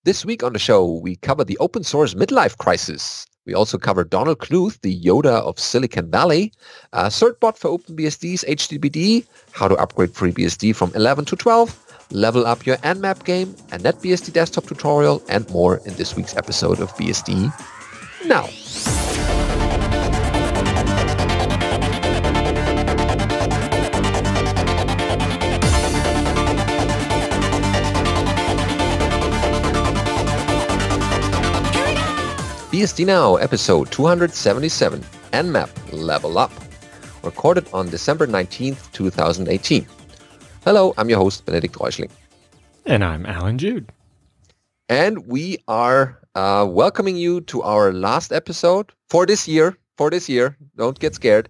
This week on the show, we cover the open source midlife crisis. We also cover Donald Knuth, the Yoda of Silicon Valley, Certbot for OpenBSD's HTTPD, how to upgrade FreeBSD from 11 to 12, level up your Nmap game, a NetBSD desktop tutorial, and more in this week's episode of BSD Now. BSD Now, episode 277, Nmap Level Up, recorded on December 19th, 2018. Hello, I'm your host, Benedikt Reuschling. And I'm Alan Jude. And we are welcoming you to our last episode for this year. Don't get scared.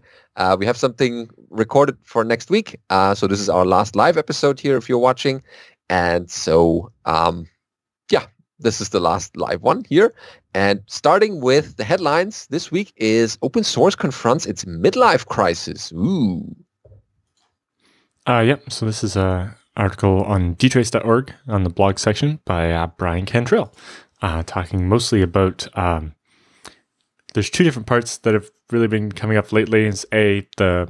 We have something recorded for next week. So this is our last live episode here if you're watching. And so, this is the last live one here. And starting with the headlines, this week is open source confronts its midlife crisis. Ooh. So this is an article on dtrace.org on the blog section by Brian Cantrell, talking mostly about, there's two different parts that have really been coming up lately. Is the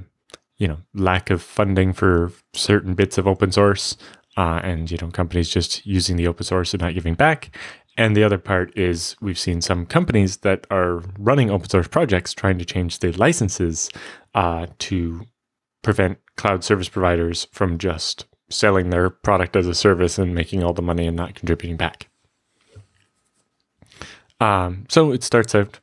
lack of funding for certain bits of open source, and companies just using the open source and not giving back. And the other part is we've seen some companies that are running open source projects trying to change their licenses to prevent cloud service providers from just selling their product as a service and making all the money and not contributing back. So it starts out,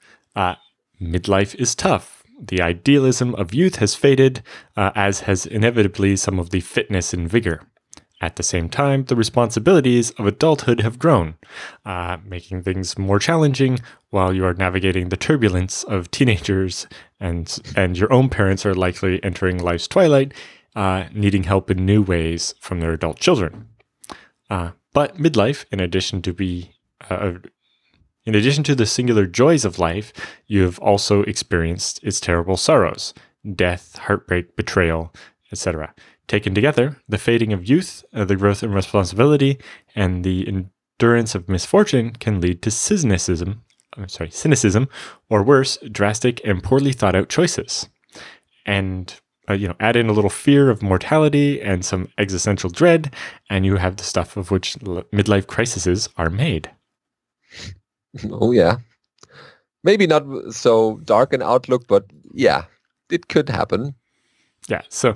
midlife is tough. The idealism of youth has faded, as has inevitably some of the fitness and vigor. At the same time, the responsibilities of adulthood have grown, making things more challenging while you are navigating the turbulence of teenagers, and your own parents are likely entering life's twilight, needing help in new ways from their adult children. But midlife, in addition to the singular joys of life, you have also experienced its terrible sorrows: death, heartbreak, betrayal, etc. Taken together, the fading of youth, the growth in responsibility, and the endurance of misfortune can lead to cynicism, or worse, drastic and poorly thought out choices. And add in a little fear of mortality and some existential dread, and you have the stuff of which midlife crises are made. Oh yeah, maybe not so dark an outlook, but yeah, it could happen. Yeah, so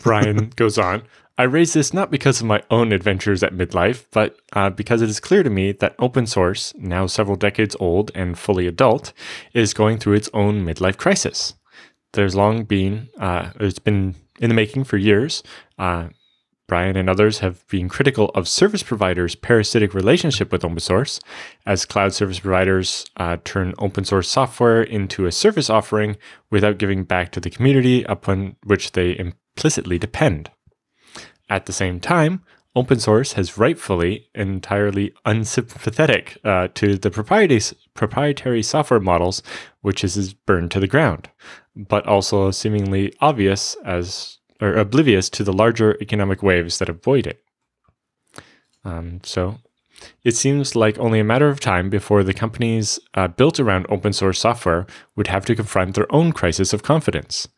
Brian goes on, I raise this not because of my own adventures at midlife, but because it is clear to me that open source, now several decades old and fully adult, is going through its own midlife crisis. There's long been, it's been in the making for years. Brian and others have been critical of service providers' parasitic relationship with open source, as cloud service providers turn open source software into a service offering without giving back to the community upon which they implicitly depend. At the same time, open source has rightfully entirely unsympathetic to the proprietary software models, which is burned to the ground, but also seemingly oblivious to the larger economic waves that avoid it. So it seems like only a matter of time before the companies built around open source software would have to confront their own crisis of confidence.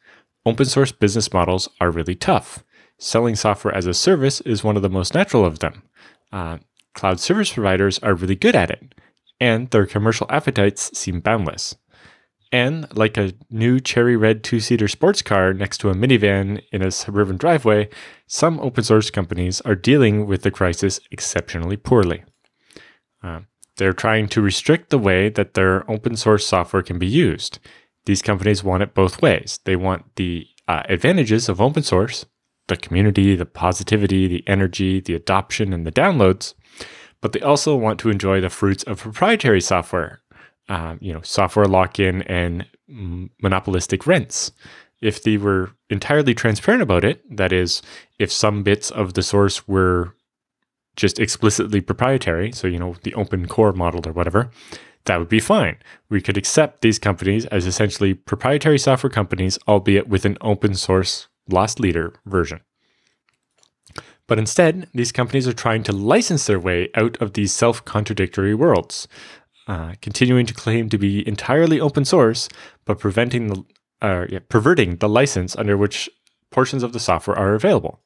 Open source business models are really tough. Selling software as a service is one of the most natural of them. Cloud service providers are really good at it, and their commercial appetites seem boundless. And like a new cherry red two-seater sports car next to a minivan in a suburban driveway, some open source companies are dealing with the crisis exceptionally poorly. They're trying to restrict the way that their open source software can be used. These companies want it both ways. They want the advantages of open source, the community, the positivity, the energy, the adoption, and the downloads, but they also want to enjoy the fruits of proprietary software. Software lock-in and monopolistic rents. If they were entirely transparent about it, that is, if some bits of the source were just explicitly proprietary, so, the open core model or whatever, that would be fine. We could accept these companies as essentially proprietary software companies, albeit with an open source loss leader version. But instead, these companies are trying to license their way out of these self-contradictory worlds, continuing to claim to be entirely open source, but perverting the license under which portions of the software are available.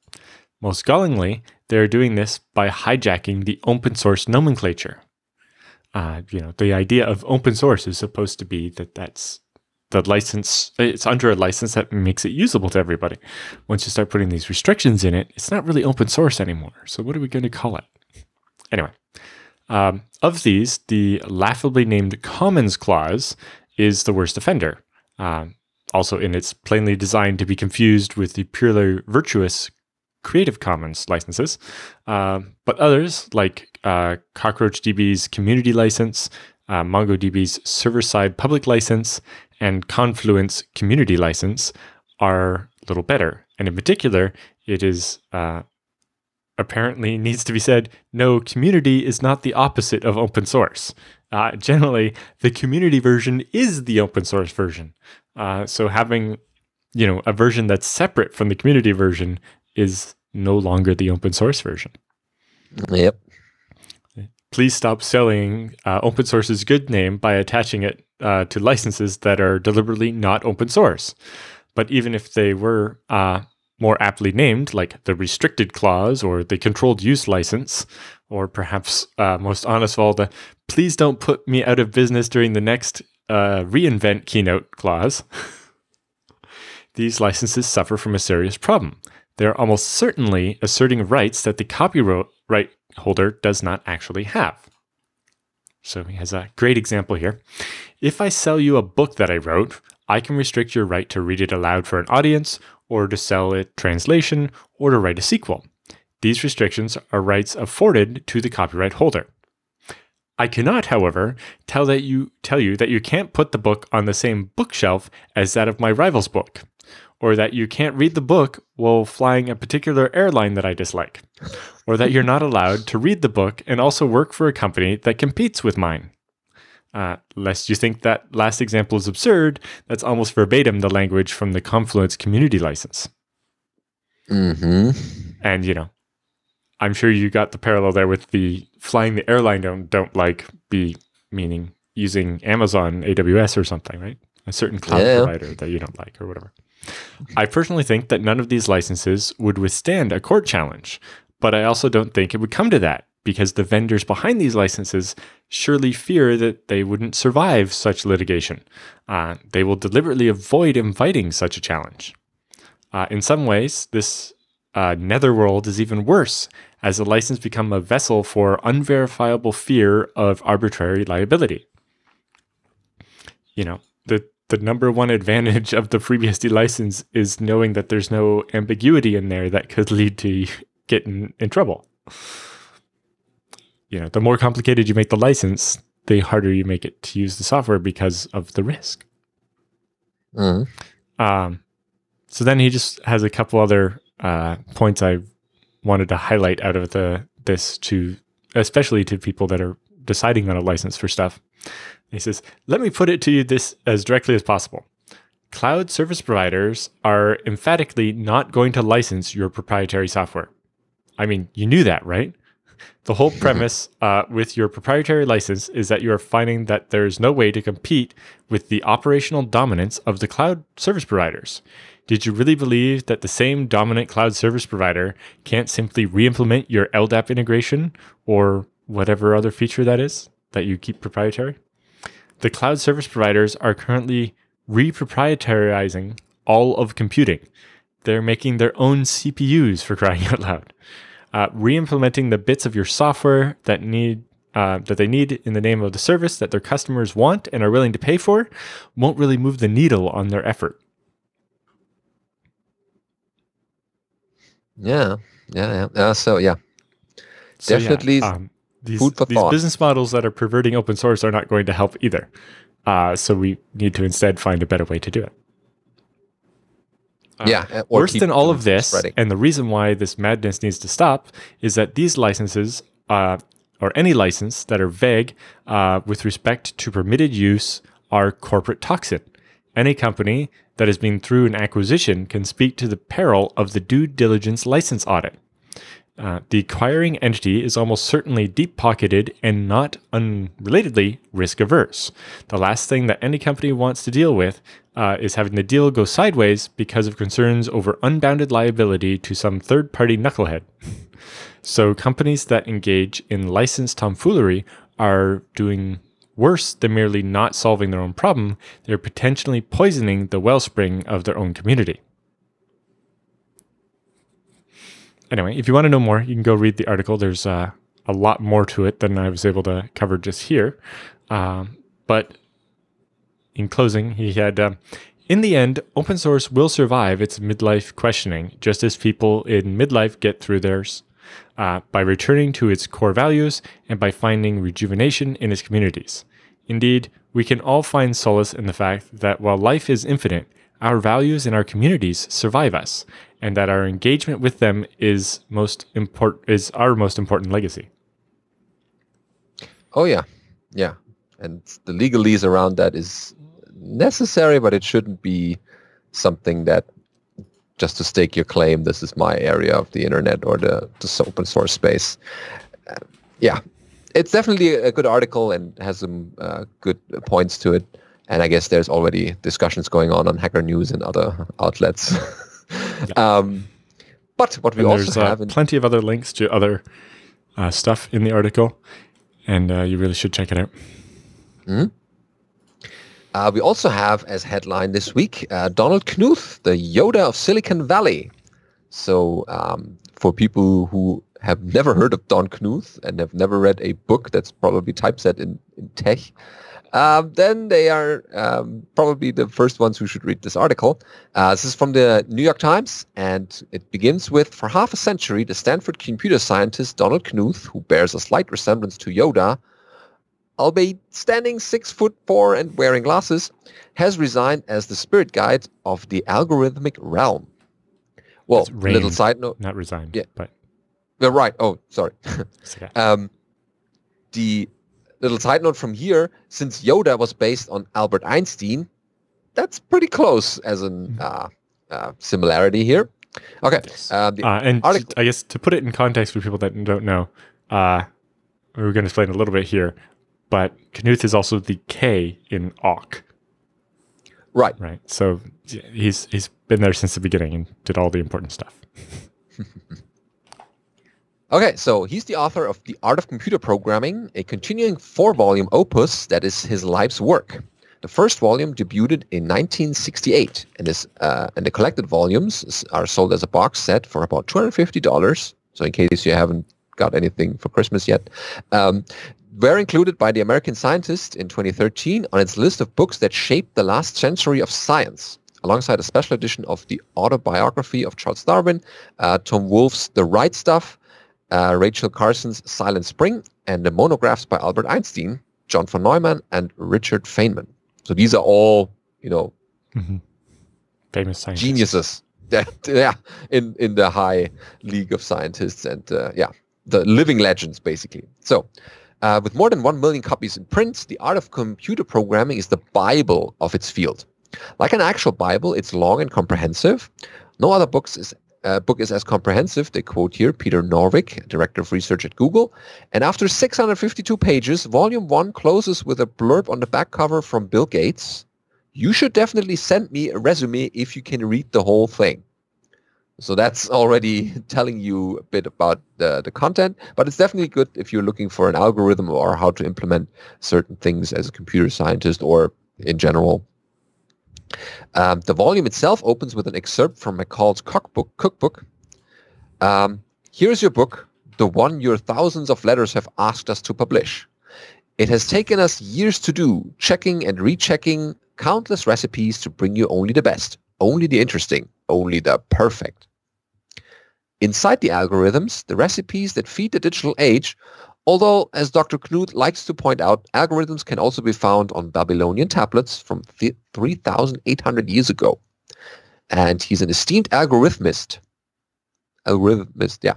Most gallingly, they're doing this by hijacking the open source nomenclature. The idea of open source is supposed to be that's the license, it's under a license that makes it usable to everybody. Once you start putting these restrictions in it, it's not really open source anymore. So what are we going to call it? Anyway, of these, the laughably named Commons clause is the worst offender. Also, in it's plainly designed to be confused with the purely virtuous Creative Commons licenses. But others, like CockroachDB's community license, MongoDB's server-side public license, and Confluent's community license are a little better. And in particular, it is apparently needs to be said, no, community is not the opposite of open source. Generally, the community version is the open source version. So having, a version that's separate from the community version is no longer the open source version. Yep. Please stop selling open source's good name by attaching it to licenses that are deliberately not open source. But even if they were more aptly named, like the restricted clause or the controlled use license, or perhaps most honest of all, the please don't put me out of business during the next reinvent keynote clause, these licenses suffer from a serious problem. They're almost certainly asserting rights that the copyright holder does not actually have. So he has a great example here. If I sell you a book that I wrote, I can restrict your right to read it aloud for an audience, or to sell it translation, or to write a sequel. These restrictions are rights afforded to the copyright holder. I cannot, however, tell you that you can't put the book on the same bookshelf as that of my rival's book, or that you can't read the book while flying a particular airline that I dislike, or that you're not allowed to read the book and also work for a company that competes with mine. Lest you think that last example is absurd, that's almost verbatim the language from the Confluence community license. Mm-hmm. And, I'm sure you got the parallel there with the flying the airline don't like be meaning using Amazon AWS or something, right? A certain cloud provider that you don't like or whatever. I personally think that none of these licenses would withstand a court challenge, but I also don't think it would come to that because the vendors behind these licenses surely fear that they wouldn't survive such litigation. They will deliberately avoid inviting such a challenge. In some ways, this netherworld is even worse, as the license become a vessel for unverifiable fear of arbitrary liability. The number one advantage of the FreeBSD license is knowing that there's no ambiguity in there that could lead to getting in trouble. The more complicated you make the license, the harder you make it to use the software because of the risk. Mm-hmm. So then he just has a couple other points I wanted to highlight out of this especially to people that are deciding on a license for stuff. He says, let me put it to you this as directly as possible. Cloud service providers are emphatically not going to license your proprietary software. I mean, you knew that, right? The whole premise with your proprietary license is that you are finding that there is no way to compete with the operational dominance of the cloud service providers. Did you really believe that the same dominant cloud service provider can't simply re-implement your LDAP integration or whatever other feature that is that you keep proprietary? The cloud service providers are currently re-proprietarizing all of computing. They're making their own CPUs, for crying out loud. Re-implementing the bits of your software that they need in the name of the service that their customers want and are willing to pay for won't really move the needle on their effort. Yeah. Definitely. These business models that are perverting open source are not going to help either. So we need to instead find a better way to do it. Worse than all of this, and the reason why this madness needs to stop, is that these licenses, or any license that are vague with respect to permitted use, are corporate toxin. Any company that has been through an acquisition can speak to the peril of the due diligence license audit. The acquiring entity is almost certainly deep-pocketed and not unrelatedly risk-averse. The last thing that any company wants to deal with is having the deal go sideways because of concerns over unbounded liability to some third-party knucklehead. So companies that engage in licensed tomfoolery are doing worse than merely not solving their own problem. They're potentially poisoning the wellspring of their own community. Anyway, if you want to know more, you can go read the article. There's a lot more to it than I was able to cover just here. But in closing, he had, in the end, open source will survive its midlife questioning, just as people in midlife get through theirs, by returning to its core values and by finding rejuvenation in its communities. Indeed, we can all find solace in the fact that while life is infinite, our values and our communities survive us, and that our engagement with them is our most important legacy. Oh yeah, yeah, and the legalese around that is necessary, but it shouldn't be something that just to stake your claim. This is my area of the internet or the open source space. Yeah, it's definitely a good article and has some good points to it. And I guess there's already discussions going on Hacker News and other outlets. Yeah. But what we also have... There's plenty of other links to other stuff in the article, and you really should check it out. Mm-hmm. We also have as headline this week, Donald Knuth, the Yoda of Silicon Valley. So for people who have never heard of Don Knuth and have never read a book that's probably typeset in tech, then they are probably the first ones who should read this article. This is from the New York Times, and it begins with, for half a century, the Stanford computer scientist Donald Knuth, who bears a slight resemblance to Yoda, albeit standing 6'4" and wearing glasses, has resigned as the spirit guide of the algorithmic realm. Well, little side note. Not resigned, yeah. But... Well, right. Oh, sorry. Okay. The little side note from here, since Yoda was based on Albert Einstein, that's pretty close as an similarity here. Okay. Yes. And I guess to put it in context for people that don't know, we're going to explain a little bit here, but Knuth is also the K in awk. Right. Right. So he's been there since the beginning and did all the important stuff. Okay, so he's the author of The Art of Computer Programming, a continuing 4-volume opus that is his life's work. The first volume debuted in 1968, and the collected volumes are sold as a box set for about $250. So in case you haven't got anything for Christmas yet, were included by the American Scientist in 2013 on its list of books that shaped the last century of science, alongside a special edition of the autobiography of Charles Darwin, Tom Wolfe's The Right Stuff, Rachel Carson's Silent Spring, and the monographs by Albert Einstein, John von Neumann, and Richard Feynman. So these are all, famous scientists. Geniuses. Yeah, in the high league of scientists and the living legends, basically. So with more than 1 million copies in print, The Art of Computer Programming is the Bible of its field. Like an actual Bible, it's long and comprehensive. No other book is as comprehensive. They quote here Peter Norvig, Director of Research at Google. And after 652 pages, Volume 1 closes with a blurb on the back cover from Bill Gates. You should definitely send me a resume if you can read the whole thing. So that's already telling you a bit about the content, but it's definitely good if you're looking for an algorithm or how to implement certain things as a computer scientist or in general. The volume itself opens with an excerpt from McCall's cookbook. Here's your book, the one your thousands of letters have asked us to publish. It has taken us years to do, checking and rechecking countless recipes to bring you only the best, only the interesting, only the perfect. Inside the algorithms, the recipes that feed the digital age, although, as Dr. Knuth likes to point out, algorithms can also be found on Babylonian tablets from 3,800 years ago. And he's an esteemed algorithmist. algorithmist, yeah.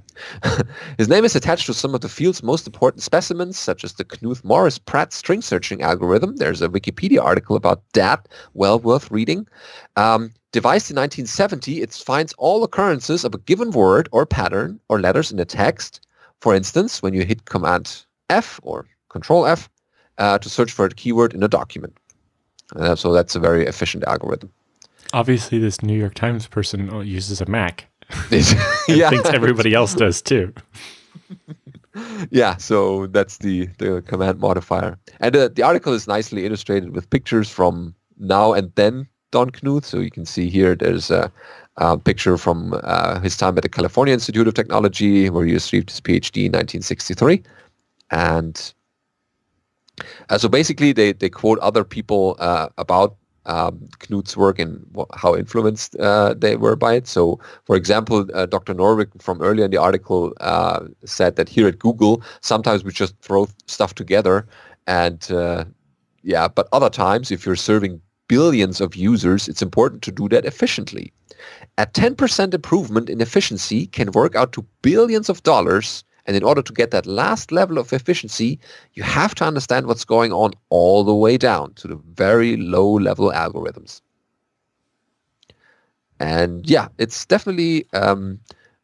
His name is attached to some of the field's most important specimens, such as the Knuth-Morris-Pratt string searching algorithm. There's a Wikipedia article about that, well worth reading. Devised in 1970, it finds all occurrences of a given word or pattern or letters in a text. For instance, when you hit Command F or Control F to search for a keyword in a document. So that's a very efficient algorithm. Obviously, this New York Times person uses a Mac. Yeah. Thinks everybody else does too. Yeah, so that's the command modifier. And the article is nicely illustrated with pictures from now and then Don Knuth. So you can see here there's a picture from his time at the California Institute of Technology, where he received his PhD in 1963. And so basically they quote other people about Knuth's work and how influenced they were by it. So, for example, Dr. Norvig from earlier in the article said that here at Google, sometimes we just throw stuff together, and but other times, if you're serving billions of users, it's important to do that efficiently. A 10% improvement in efficiency can work out to billions of dollars. And in order to get that last level of efficiency, you have to understand what's going on all the way down to the very low-level algorithms. And yeah, it's definitely...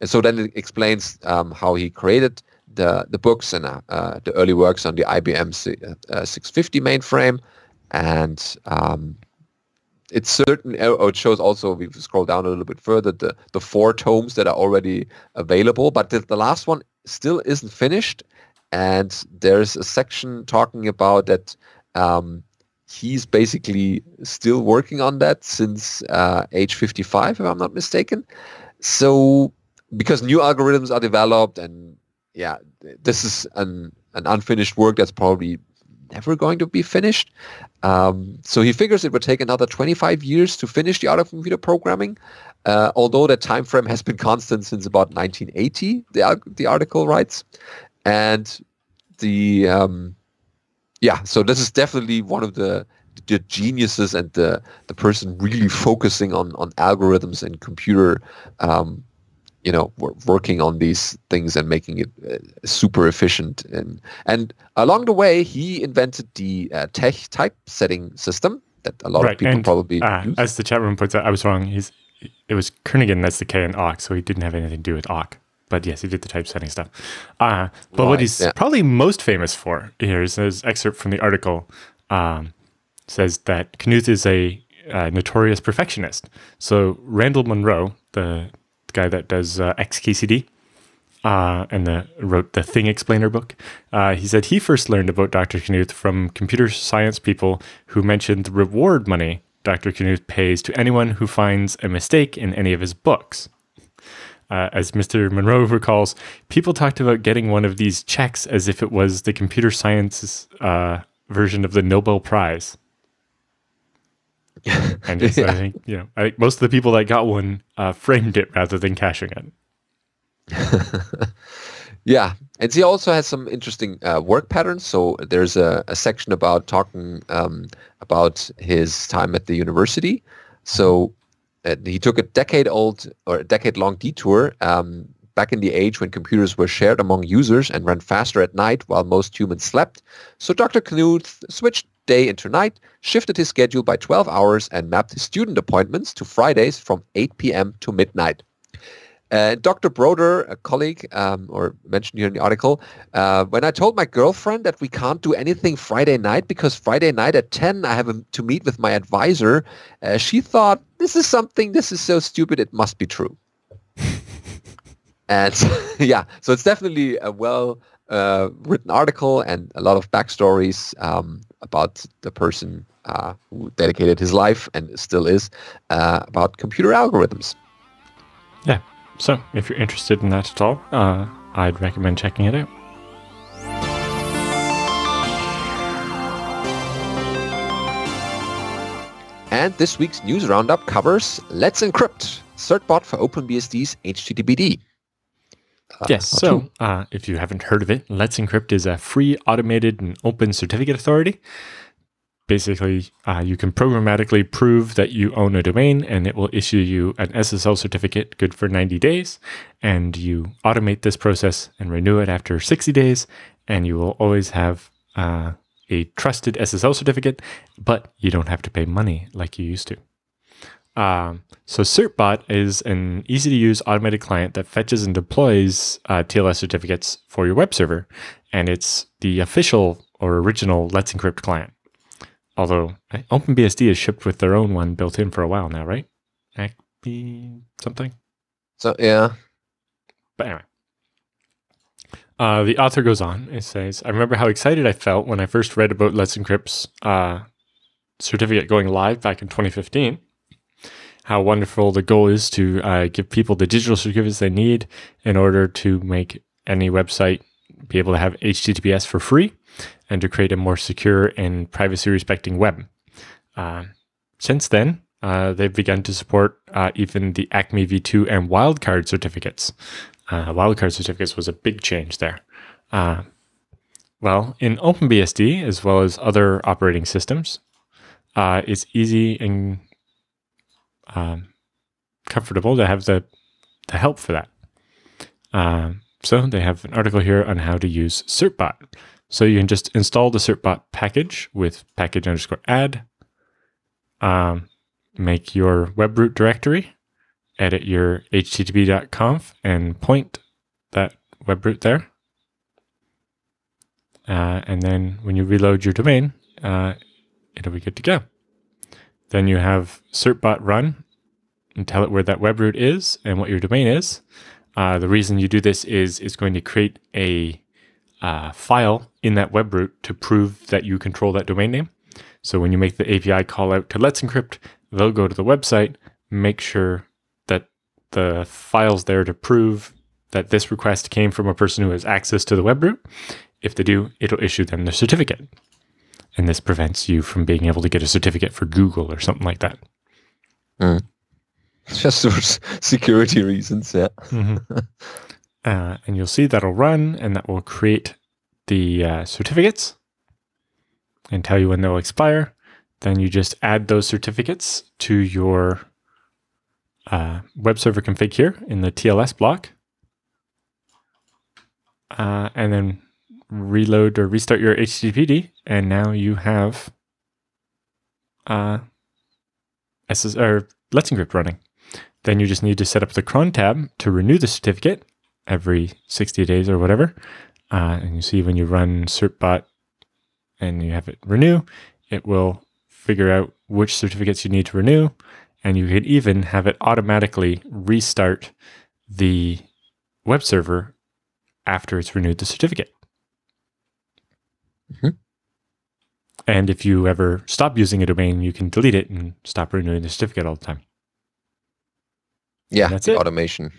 so then it explains how he created the books and the early works on the IBM 650 mainframe. And it's certain... it shows also, we've scrolled down a little bit further, the 4 tomes that are already available. But the last one still isn't finished, and there's a section talking about that he's basically still working on that since age 55, if I'm not mistaken. So because new algorithms are developed, and yeah, this is an unfinished work that's probably never going to be finished. So he figures it would take another 25 years to finish the art of computer programming, although that time frame has been constant since about 1980, the article writes. And so this is definitely one of the geniuses and the person really focusing on algorithms and computer working on these things and making it super efficient. And along the way, he invented the typesetting system that a lot of people probably use. As the chat room puts out, I was wrong. It was Kernighan, that's the K in awk, so he didn't have anything to do with awk. But yes, he did the typesetting stuff. But what he's probably most famous for, here's his excerpt from the article, says that Knuth is a notorious perfectionist. So Randall Munroe, the guy that does XKCD and wrote the Thing Explainer book, he said he first learned about Dr. Knuth from computer science people who mentioned the reward money Dr. Knuth pays to anyone who finds a mistake in any of his books. As Mr. Munroe recalls, people talked about getting one of these checks as if it was the computer science's version of the Nobel Prize. And I think most of the people that got one framed it rather than cashing it. Yeah, and he also has some interesting work patterns. So there's a section about talking about his time at the university. So he took a decade-long detour back in the age when computers were shared among users and ran faster at night while most humans slept. So Dr. Knuth switched day into night, shifted his schedule by 12 hours, and mapped his student appointments to Fridays from 8 p.m. to midnight. Dr. Broder, a colleague, or mentioned here in the article, when I told my girlfriend that we can't do anything Friday night because Friday night at 10 I have to meet with my advisor, she thought, this is so stupid, it must be true. And yeah, so it's definitely a well-written article and a lot of backstories about the person who dedicated his life and still is about computer algorithms. Yeah. So, if you're interested in that at all, I'd recommend checking it out. And this week's news roundup covers Let's Encrypt, Certbot for OpenBSD's HTTPD. Yes, so if you haven't heard of it, Let's Encrypt is a free, automated, and open certificate authority. basically, you can programmatically prove that you own a domain, and it will issue you an SSL certificate good for 90 days. And you automate this process and renew it after 60 days. And you will always have a trusted SSL certificate, but you don't have to pay money like you used to. So Certbot is an easy-to-use automated client that fetches and deploys TLS certificates for your web server. And it's the official or original Let's Encrypt client. Although OpenBSD is shipped with their own one built in for a while now, right? Acme something? So, yeah. But anyway. The author goes on. It says, I remember how excited I felt when I first read about Let's Encrypt's certificate going live back in 2015. How wonderful the goal is to give people the digital certificates they need in order to make any website be able to have HTTPS for free and to create a more secure and privacy-respecting web. Since then, they've begun to support even the Acme v2 and wildcard certificates. Wildcard certificates was a big change there. Well, in OpenBSD, as well as other operating systems, it's easy and comfortable to have the help for that. So they have an article here on how to use Certbot. So you can just install the Certbot package with package_add, make your web root directory, edit your http.conf, and point that web root there. And then when you reload your domain, it'll be good to go. Then you have Certbot run and tell it where that web root is and what your domain is. The reason you do this is it's going to create a file in that web root to prove that you control that domain name. So when you make the API call out to Let's Encrypt, they'll go to the website, make sure that the file's there to prove that this request came from a person who has access to the web root. If they do, it'll issue them the certificate. And this prevents you from being able to get a certificate for Google or something like that. Just for security reasons, yeah. And you'll see that'll run, and that will create the certificates and tell you when they'll expire. Then you just add those certificates to your web server config here in the TLS block. And then reload or restart your HTTPD, and now you have Let's Encrypt running. Then you just need to set up the cron tab to renew the certificate every 60 days or whatever. And you see when you run Certbot and you have it renew, it will figure out which certificates you need to renew. And you can even have it automatically restart the web server after it's renewed the certificate. And if you ever stop using a domain, you can delete it and stop renewing the certificate all the time. Yeah, that's it. Automation.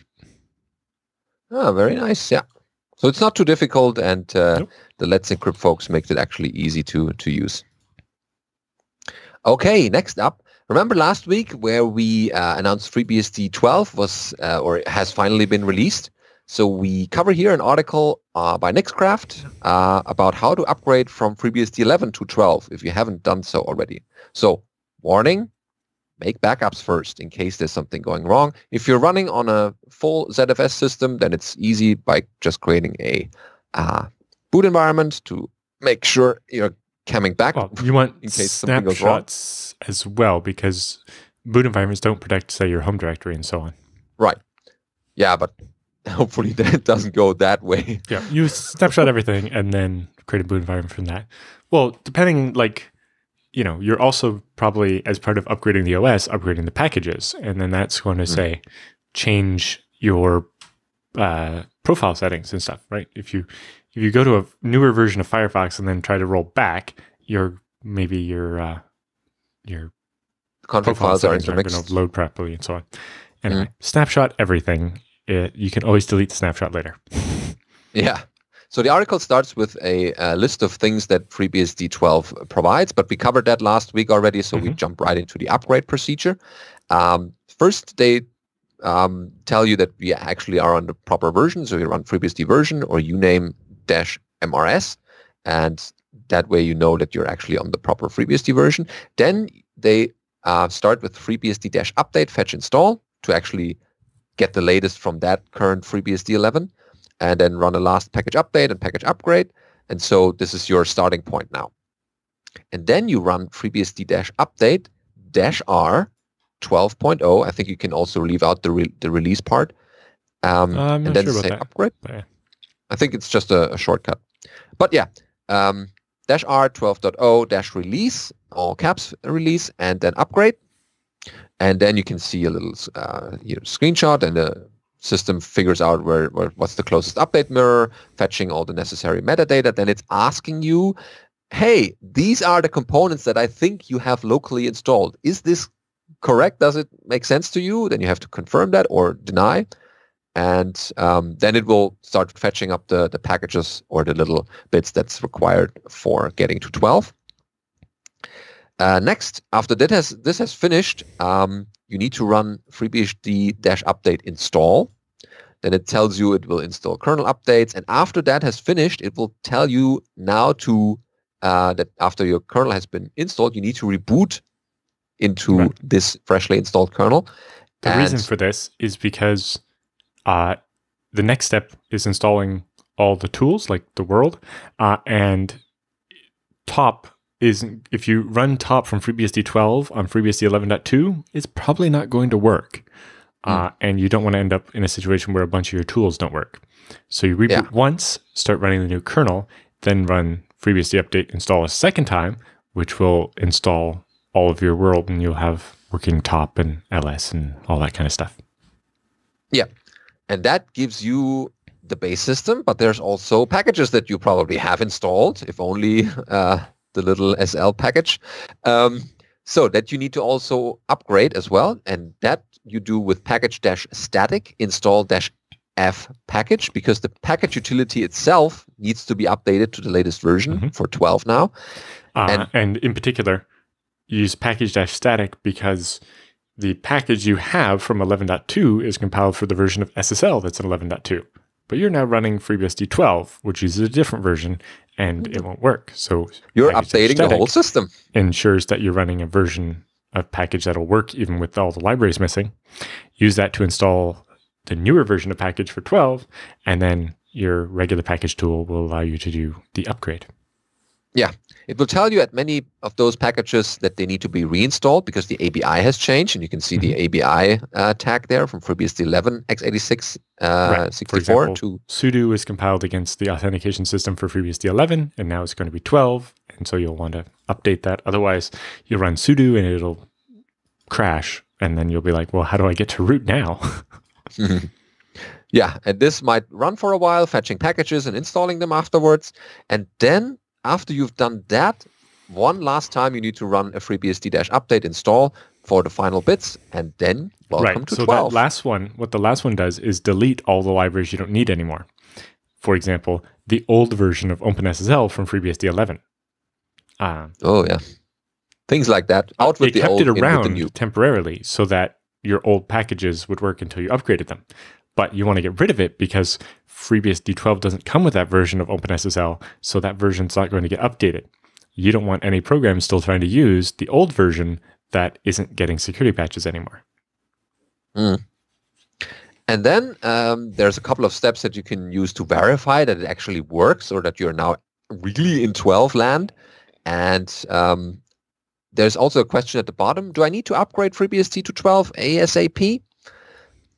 Oh, very nice. Yeah. So it's not too difficult, and nope. The Let's Encrypt folks make it actually easy to use. Okay, next up. Remember last week where we announced FreeBSD 12 was or has finally been released? So we cover here an article by Nixcraft about how to upgrade from FreeBSD 11 to 12 if you haven't done so already. So warning, make backups first in case there's something going wrong. If you're running on a full ZFS system, then it's easy by just creating a boot environment to make sure you're coming back. Well, you want in case something goes wrong as well, because boot environments don't protect, say, your home directory and so on. Right. Yeah, but hopefully that doesn't go that way. Yeah, you snapshot everything and then create a boot environment from that. Well, depending, you're also probably, as part of upgrading the OS, upgrading the packages. And then that's going to say, change your profile settings and stuff, right? If you go to a newer version of Firefox and then try to roll back, your config files are intermixed, going to load properly and so on. Anyway, snapshot everything. You can always delete the snapshot later. Yeah. So the article starts with a list of things that FreeBSD 12 provides, but we covered that last week already, so we jump right into the upgrade procedure. First, they tell you that we actually are on the proper version, so you run FreeBSD version or uname-mrs, and that way you know that you're actually on the proper FreeBSD version. Then they start with FreeBSD-update fetch install to actually get the latest from that current FreeBSD 11, and then run a last package update and package upgrade. And so this is your starting point now. And then you run FreeBSD-update-R 12.0. I think you can also leave out the release part. I'm not sure about say that. Upgrade. Yeah. I think it's just a shortcut. But yeah, -R 12.0 -release, all caps release, and then upgrade. And then you can see a little screenshot, and the system figures out what's the closest update mirror, fetching all the necessary metadata. Then it's asking you, hey, these are the components that I think you have locally installed. Is this correct? Does it make sense to you? Then you have to confirm that or deny. And then it will start fetching up the packages or the little bits that's required for getting to 12. Next, after this has finished, you need to run FreeBSD-update install. Then it tells you it will install kernel updates. And after that has finished, it will tell you now that after your kernel has been installed, you need to reboot into this freshly installed kernel. The reason for this is because the next step is installing all the tools, like the world, and top is, if you run top from FreeBSD 12 on FreeBSD 11.2, it's probably not going to work. And you don't want to end up in a situation where a bunch of your tools don't work. So you reboot once, start running the new kernel, then run FreeBSD update install a second time, which will install all of your world, and you'll have working top and LS and all that kind of stuff. Yeah. And that gives you the base system, but there's also packages that you probably have installed, if only the little SL package. So that you need to also upgrade as well. And that you do with package-static install-f package, because the package utility itself needs to be updated to the latest version for 12 now. And in particular, use package-static because the package you have from 11.2 is compiled for the version of SSL that's in 11.2. But you're now running FreeBSD 12, which uses a different version, and it won't work. So you're updating the whole system. Ensures that you're running a version of package that'll work even with all the libraries missing. Use that to install the newer version of package for 12, and then your regular package tool will allow you to do the upgrade. Yeah, it will tell you at many of those packages that they need to be reinstalled because the ABI has changed, and you can see the ABI tag there from FreeBSD 11 x86 64 For example, to sudo is compiled against the authentication system for FreeBSD 11, and now it's going to be 12, and so you'll want to update that. Otherwise, you'll run sudo and it'll crash, and then you'll be like, well, how do I get to root now? Yeah, and this might run for a while, fetching packages and installing them afterwards, and then after you've done that, one last time you need to run a FreeBSD-update install for the final bits, and then welcome to 12. That last one, what the last one does is delete all the libraries you don't need anymore. For example, the old version of OpenSSL from FreeBSD 11. Oh yeah, things like that. Out with the old, kept it around in with the new. Temporarily so that your old packages would work until you upgraded them. But you want to get rid of it because FreeBSD 12 doesn't come with that version of OpenSSL, so that version's not going to get updated. You don't want any programs still trying to use the old version that isn't getting security patches anymore. And then there's a couple of steps that you can use to verify that it actually works or that you're now really in 12 land. And there's also a question at the bottom. Do I need to upgrade FreeBSD to 12 ASAP?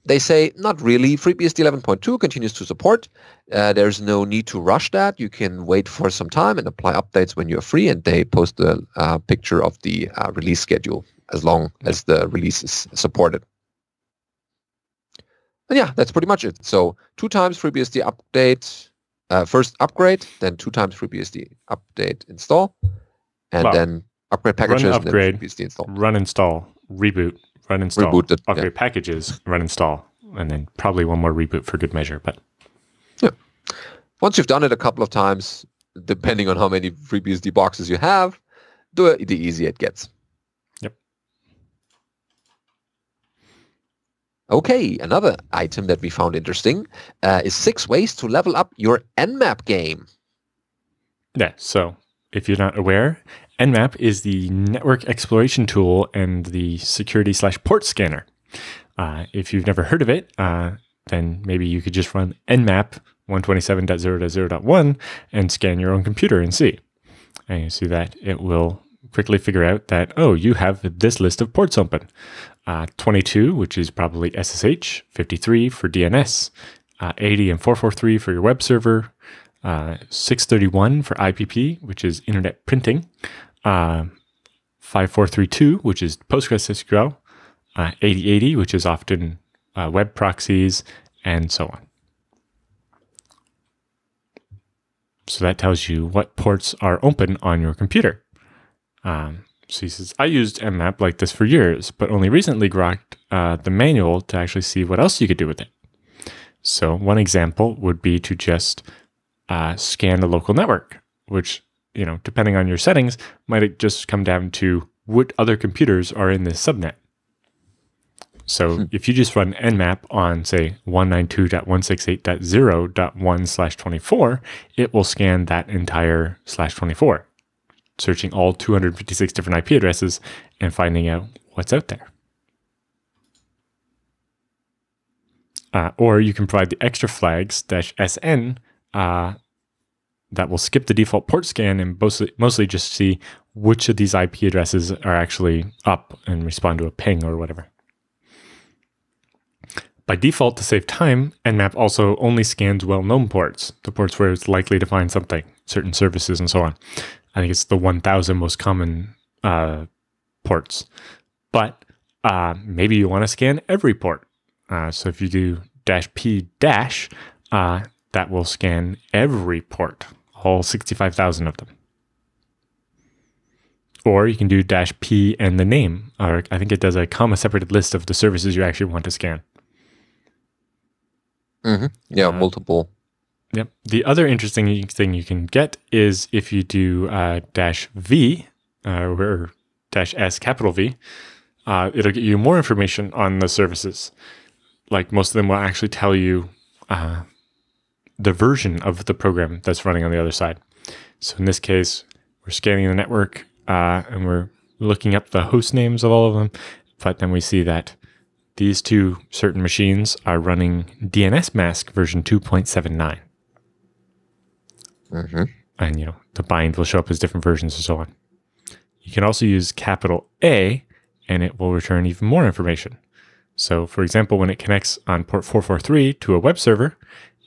They say, not really. FreeBSD 11.2 continues to support. There's no need to rush that. You can wait for some time and apply updates when you're free. And they post a picture of the release schedule as long as the release is supported. And yeah, that's pretty much it. So 2 times FreeBSD update, first upgrade, then 2 times FreeBSD update install, and then upgrade packages, run upgrade, and then FreeBSD install. Run install, reboot, run install, upgrade packages, run install, and then probably one more reboot for good measure. But yeah, once you've done it a couple of times, depending on how many FreeBSD boxes you have, the easier it gets. Yep. Okay, another item that we found interesting is 6 ways to level up your Nmap game. Yeah, so if you're not aware, Nmap is the network exploration tool and the security/port scanner. If you've never heard of it, then maybe you could just run Nmap 127.0.0.1 and scan your own computer and see. And you see that it will quickly figure out that, oh, you have this list of ports open. 22, which is probably SSH, 53 for DNS, 80 and 443 for your web server, 631 for IPP, which is internet printing, 5432, which is PostgreSQL, 8080, which is often web proxies, and so on. So that tells you what ports are open on your computer. So he says, I used Nmap like this for years, but only recently grokked the manual to actually see what else you could do with it. So one example would be to just scan a local network, which, depending on your settings, might just come down to what other computers are in this subnet. So if you just run Nmap on, say, 192.168.0.1/24, it will scan that entire /24, searching all 256 different IP addresses and finding out what's out there. Or you can provide the extra flags -SN that will skip the default port scan and mostly just see which of these IP addresses are actually up and respond to a ping or whatever. By default, to save time, Nmap also only scans well-known ports, the ports where it's likely to find something, certain services and so on. I think it's the 1,000 most common ports. But maybe you want to scan every port. So if you do -p-, that will scan every port, all 65,000 of them. Or you can do -p and the name, or I think it does a comma-separated list of the services you actually want to scan. Mm-hmm. Yeah, multiple. Yep. The other interesting thing you can get is if you do -v or -s capital V, it'll get you more information on the services. Like most of them will actually tell you the version of the program that's running on the other side. So in this case, we're scanning the network and we're looking up the host names of all of them, but then we see that these two certain machines are running DNS mask version 2.79. Mm-hmm. And, the bind will show up as different versions and so on. You can also use capital A, and it will return even more information. So, for example, when it connects on port 443 to a web server,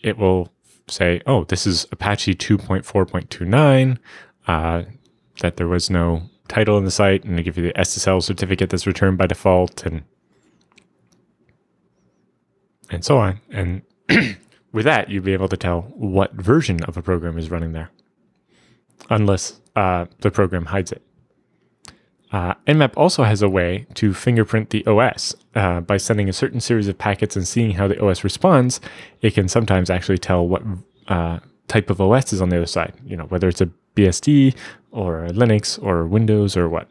it will say, oh, this is Apache 2.4.29, that there was no title in the site, and they give you the SSL certificate that's returned by default, and so on. And with that, you'd be able to tell what version of a program is running there, unless the program hides it. Nmap also has a way to fingerprint the OS. By sending a certain series of packets and seeing how the OS responds, it can sometimes actually tell what type of OS is on the other side, whether it's a BSD or a Linux or Windows or what.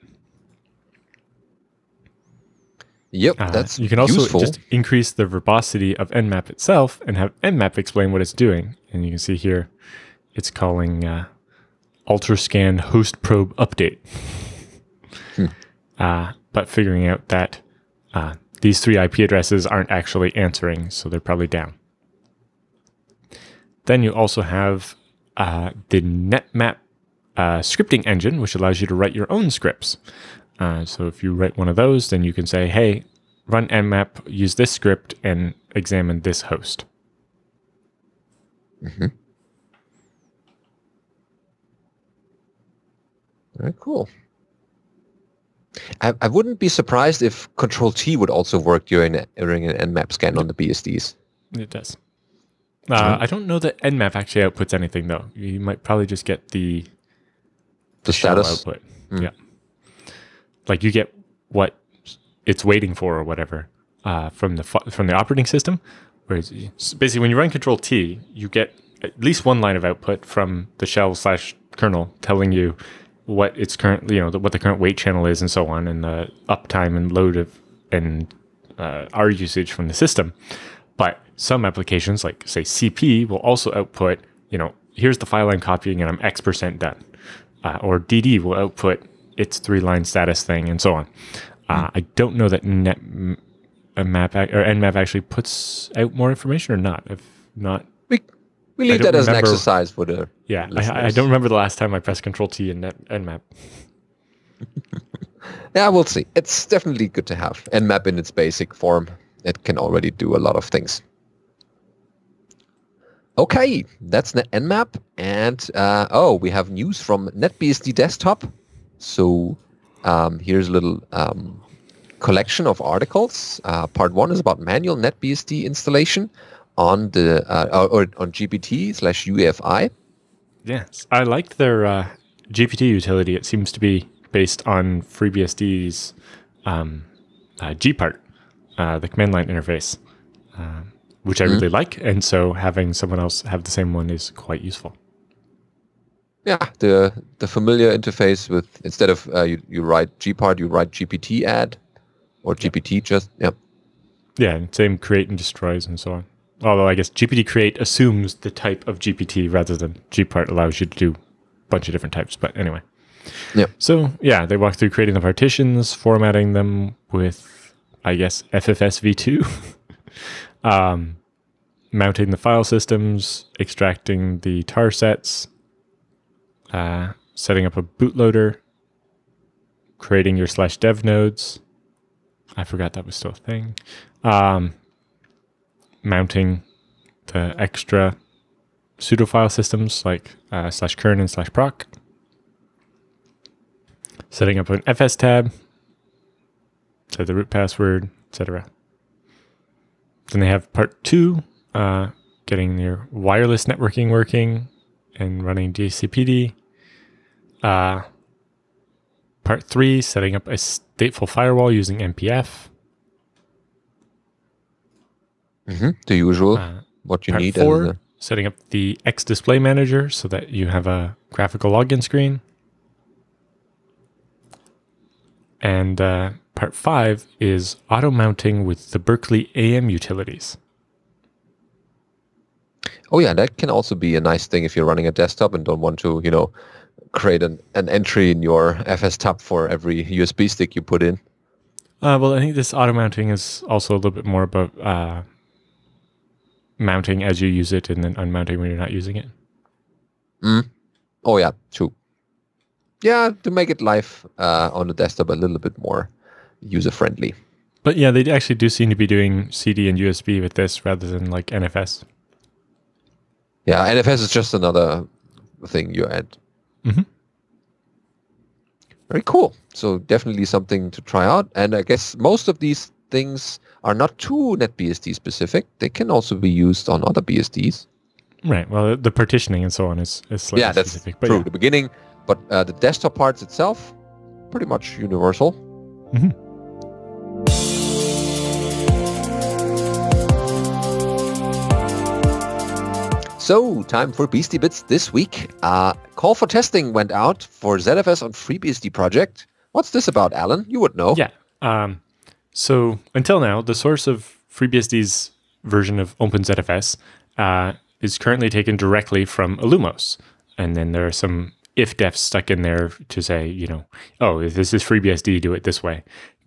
Yep, that's you can also useful. just increase the verbosity of Nmap itself and have Nmap explain what it's doing. And you can see here, it's calling Ultrascan Host Probe Update. But figuring out that these 3 IP addresses aren't actually answering, so they're probably down. Then you also have the NetMap scripting engine, which allows you to write your own scripts. So if you write one of those, then you can say, hey, run Nmap, use this script, and examine this host. Mm-hmm. Very cool. I wouldn't be surprised if Control-T would also work during an Nmap scan on the BSDs. It does. I don't know that Nmap actually outputs anything, though. You might probably just get the status output. Yeah. Like you get what it's waiting for or whatever from the operating system. Whereas basically when you run Control-T, you get at least one line of output from the shell/kernel telling you what it's currently, what the current wait channel is and so on, and the uptime and load of and R usage from the system. But some applications, like say CP, will also output, here's the file I'm copying and I'm X% done. or DD will output its 3-line status thing, and so on. I don't know that Nmap actually puts out more information or not. If not, we leave that as an exercise for the I don't remember the last time I pressed Control-T in Nmap. Yeah, we'll see. It's definitely good to have. Nmap in its basic form. It can already do a lot of things. Okay, that's Nmap. And, we have news from NetBSD Desktop. So here's a little collection of articles. Part 1 is about manual NetBSD installation on the on GPT/UEFI. Yes, I liked their GPT utility. It seems to be based on FreeBSD's Gpart, the command line interface, which I really like. And so having someone else have the same one is quite useful. Yeah, the familiar interface with, instead of you write Gpart, you write GPT add, or GPT just, Yeah, and same create and destroys and so on. Although I guess GPT create assumes the type of GPT rather than Gpart allows you to do a bunch of different types. But anyway. Yeah. So yeah, they walk through creating the partitions, formatting them with, I guess, FFS v2, mounting the file systems, extracting the tar sets, setting up a bootloader, creating your /dev nodes. I forgot that was still a thing. Mounting the extra pseudo file systems like /kern and /proc. Setting up an FS tab, set the root password, etc. Then they have part 2, getting your wireless networking working and running DHCPD. Part 3, setting up a stateful firewall using MPF. The usual, what you need. Part 4, setting up the X display manager so that you have a graphical login screen. And part 5 is auto mounting with the Berkeley AM utilities. Oh yeah, that can also be a nice thing if you're running a desktop and don't want to, create an entry in your FS tab for every USB stick you put in. Well, I think this auto mounting is also a little bit more about mounting as you use it and then unmounting when you're not using it. Oh yeah, true. Yeah, to make it live on the desktop a little bit more user-friendly. But yeah, they actually do seem to be doing CD and USB with this rather than like NFS. Yeah, NFS is just another thing you add. Very cool. So definitely something to try out. And I guess most of these things are not too NetBSD specific. They can also be used on other BSDs. Right. Well, the partitioning and so on is slightly specific. That's true. The beginning, but the desktop parts itself, pretty much universal. So, time for Beastie Bits this week. Call for testing went out for ZFS on FreeBSD project. What's this about, Alan? You would know. Yeah. So, until now, the source of FreeBSD's version of OpenZFS is currently taken directly from Illumos. And then there are some if-defs stuck in there to say, oh, if this is FreeBSD, do it this way.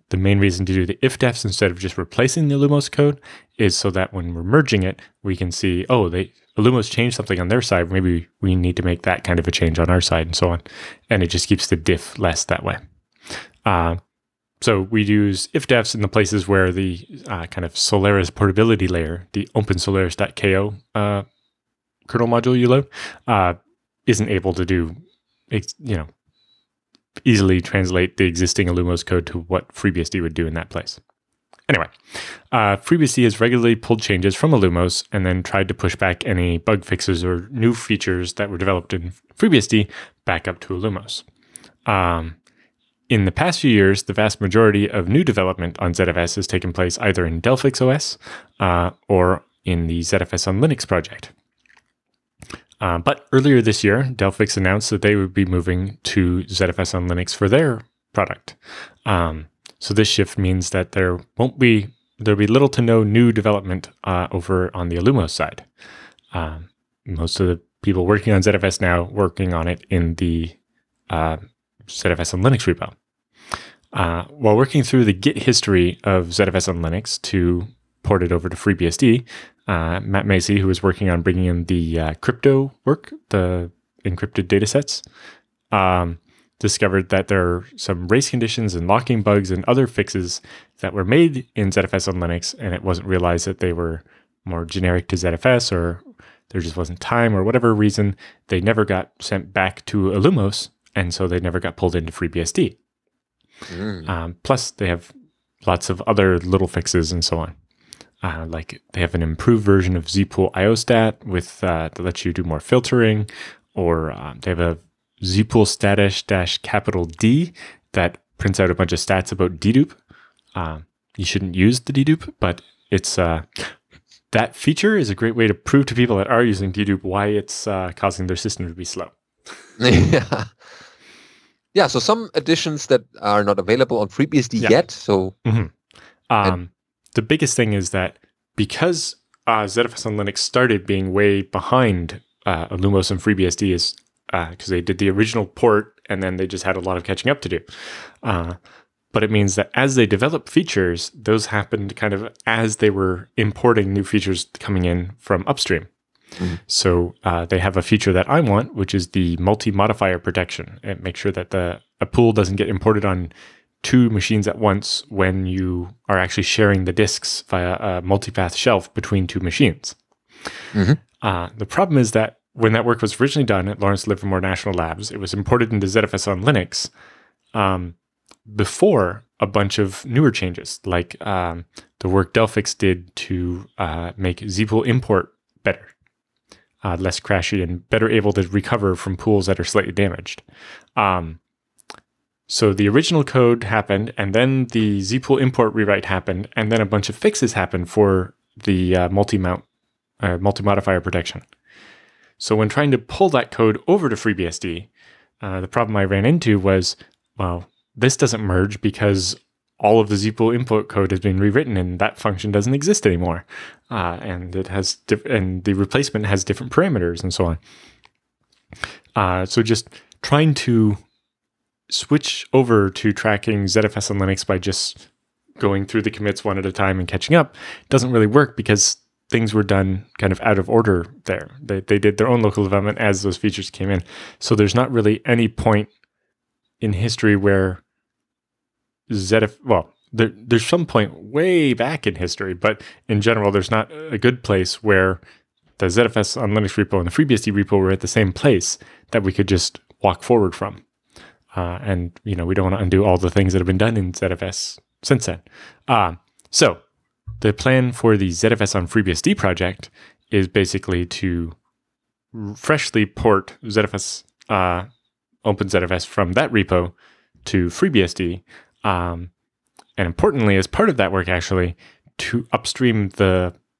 The main reason to do the if-defs instead of just replacing the Illumos code is so that when we're merging it, we can see, oh, Illumos changed something on their side. Maybe we need to make that kind of a change on our side and so on. And it just keeps the diff less that way. So we use if-defs in the places where the kind of Solaris portability layer, the OpenSolaris.ko kernel module you load, isn't able to do, easily translate the existing Illumos code to what FreeBSD would do in that place. Anyway, FreeBSD has regularly pulled changes from Illumos and then tried to push back any bug fixes or new features that were developed in FreeBSD back up to Illumos. In the past few years, the vast majority of new development on ZFS has taken place either in Delphix OS or in the ZFS on Linux project. But earlier this year, Delphix announced that they would be moving to ZFS on Linux for their product. So this shift means that there'll be little to no new development over on the Illumos side. Most of the people working on ZFS now working on it in the ZFS on Linux repo. While working through the Git history of ZFS on Linux to port it over to FreeBSD, Matt Macy, who was working on bringing in the crypto work, the encrypted datasets, discovered that there are some race conditions and locking bugs and other fixes that were made in ZFS on Linux, and it wasn't realized that they were more generic to ZFS, or there just wasn't time, or whatever reason. They never got sent back to Illumos, and so they never got pulled into FreeBSD. Plus, they have lots of other little fixes and so on. Like they have an improved version of zpool iostat with that lets you do more filtering, or they have a zpool status-D that prints out a bunch of stats about dedupe. You shouldn't use the dedupe, but it's that feature is a great way to prove to people that are using dedupe why it's causing their system to be slow. Yeah. Yeah, so some additions that are not available on FreeBSD yet. So the biggest thing is that because ZFS on Linux started being way behind Illumos and FreeBSD is because they did the original port and then they just had a lot of catching up to do. But it means that as they develop features, those happened kind of as they were importing new features coming in from upstream. So they have a feature that I want, which is the multi-modifier protection. It makes sure that a pool doesn't get imported on two machines at once when you are actually sharing the disks via a multipath shelf between two machines. The problem is that when that work was originally done at Lawrence Livermore National Labs, it was imported into ZFS on Linux before a bunch of newer changes, like the work Delphix did to make zpool import better. Less crashy and better able to recover from pools that are slightly damaged. So the original code happened, and then the zpool import rewrite happened, and then a bunch of fixes happened for the multi-modifier protection. So when trying to pull that code over to FreeBSD, the problem I ran into was, well, this doesn't merge because all of the zpool import code has been rewritten and that function doesn't exist anymore. And it has and the replacement has different parameters and so on. So just trying to switch over to tracking ZFS on Linux by just going through the commits one at a time and catching up doesn't really work because things were done kind of out of order there. They did their own local development as those features came in. So there's not really any point in history where there's some point way back in history, but in general, there's not a good place where the ZFS on Linux repo and the FreeBSD repo were at the same place that we could just walk forward from. And, we don't want to undo all the things that have been done in ZFS since then. So the plan for the ZFS on FreeBSD project is basically to freshly port ZFS, OpenZFS from that repo to FreeBSD. And importantly, as part of that work, actually, to upstream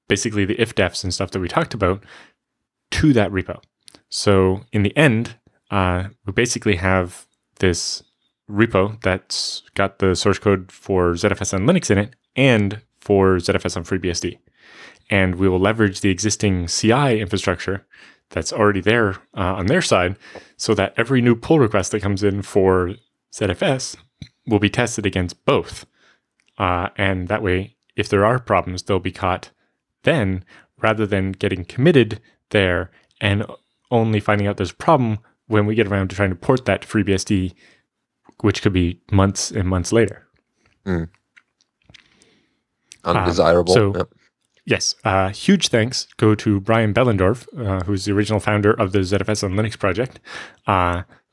basically the ifdefs and stuff that we talked about to that repo. So in the end, we basically have this repo that's got the source code for ZFS on Linux in it and for ZFS on FreeBSD. And we will leverage the existing CI infrastructure that's already there on their side so that every new pull request that comes in for ZFS will be tested against both. And that way, if there are problems, they'll be caught then rather than getting committed there and only finding out there's a problem when we get around to trying to port that to FreeBSD, which could be months and months later. Undesirable. Yes, huge thanks go to Brian Bellendorf, who's the original founder of the ZFS on Linux project,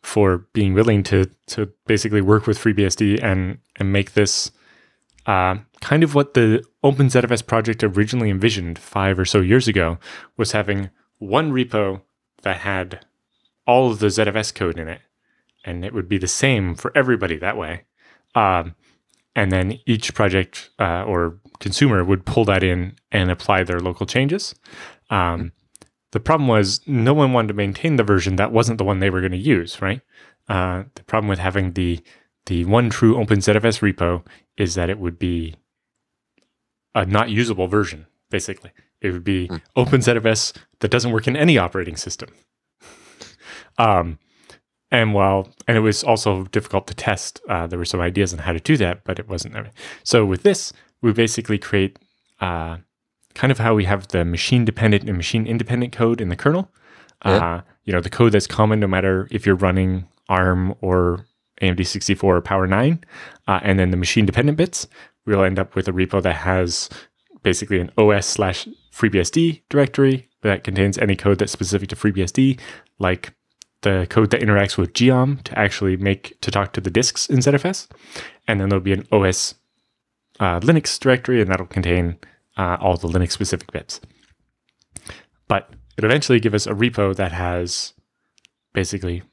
for being willing to basically work with FreeBSD and make this kind of what the OpenZFS project originally envisioned 5 or so years ago, was having one repo that had all of the ZFS code in it, and it would be the same for everybody that way. And then each project or consumer would pull that in and apply their local changes. The problem was no one wanted to maintain the version that wasn't the one they were going to use, right? The problem with having the one true OpenZFS repo is that it would be a not usable version, basically. It would be OpenZFS that doesn't work in any operating system. And it was also difficult to test. There were some ideas on how to do that, but it wasn't. So with this, we basically create kind of how we have the machine-dependent and machine-independent code in the kernel. The code that's common no matter if you're running ARM or AMD 64 or Power 9, and then the machine-dependent bits. We'll end up with a repo that has basically an OS/FreeBSD directory that contains any code that's specific to FreeBSD, like the code that interacts with geom to talk to the disks in ZFS. And then there'll be an OS Linux directory, and that'll contain all the Linux specific bits. But it'll eventually give us a repo that has basically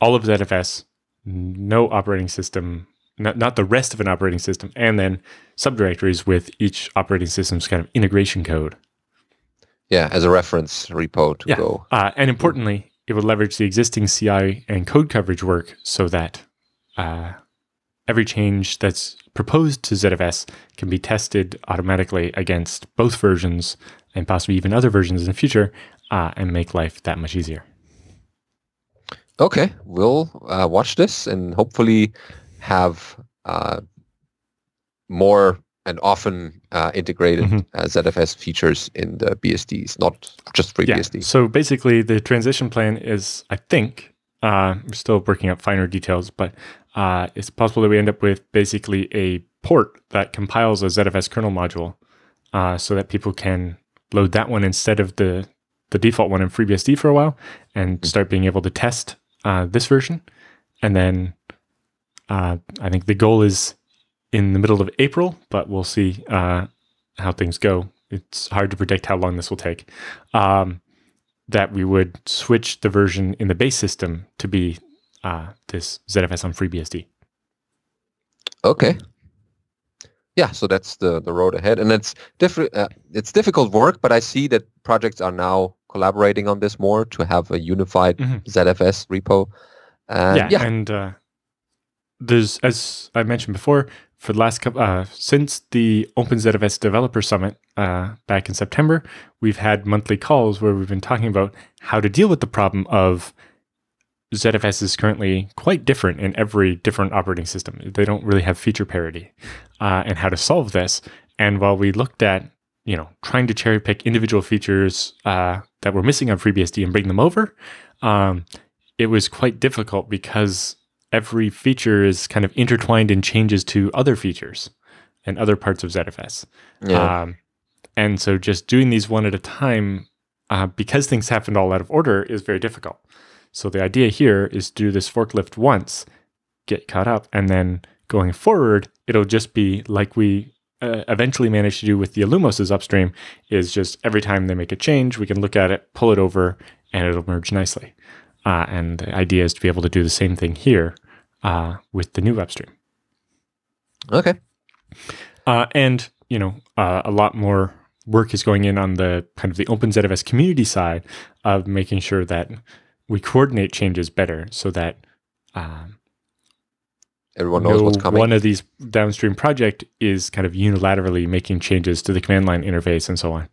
all of ZFS, no operating system, not the rest of an operating system, and then subdirectories with each operating system's kind of integration code. Yeah, as a reference repo to go. And importantly, it will leverage the existing CI and code coverage work so that every change that's proposed to ZFS can be tested automatically against both versions and possibly even other versions in the future and make life that much easier. Okay, we'll watch this and hopefully have more and often integrated ZFS features in the BSDs, not just FreeBSD. So basically the transition plan is, I think, we're still working out finer details, but it's possible that we end up with basically a port that compiles a ZFS kernel module so that people can load that one instead of the default one in FreeBSD for a while and start being able to test this version. And then I think the goal is in the middle of April, but we'll see how things go. It's hard to predict how long this will take. That we would switch the version in the base system to be this ZFS on FreeBSD. Okay. Yeah, so that's the road ahead, and it's difficult work, but I see that projects are now collaborating on this more to have a unified ZFS repo. And there's, as I mentioned before, for the last couple since the OpenZFS Developer Summit back in September, we've had monthly calls where we've been talking about how to deal with the problem of ZFS is currently quite different in every different operating system. They don't really have feature parity, and how to solve this. And while we looked at, trying to cherry pick individual features that were missing on FreeBSD and bring them over, it was quite difficult because every feature is kind of intertwined in changes to other features and other parts of ZFS. Yeah. And so just doing these one at a time, because things happened all out of order, is very difficult. So the idea here is to do this forklift once, get caught up, and then going forward, it'll just be like we eventually managed to do with the Illumos's upstream, is just every time they make a change, we can look at it, pull it over, and it'll merge nicely. And the idea is to be able to do the same thing here with the new upstream. Okay. And, a lot more work is going in on the kind of the OpenZFS community side of making sure that we coordinate changes better so that everyone knows what's coming. One of these downstream project is kind of unilaterally making changes to the command line interface and so on.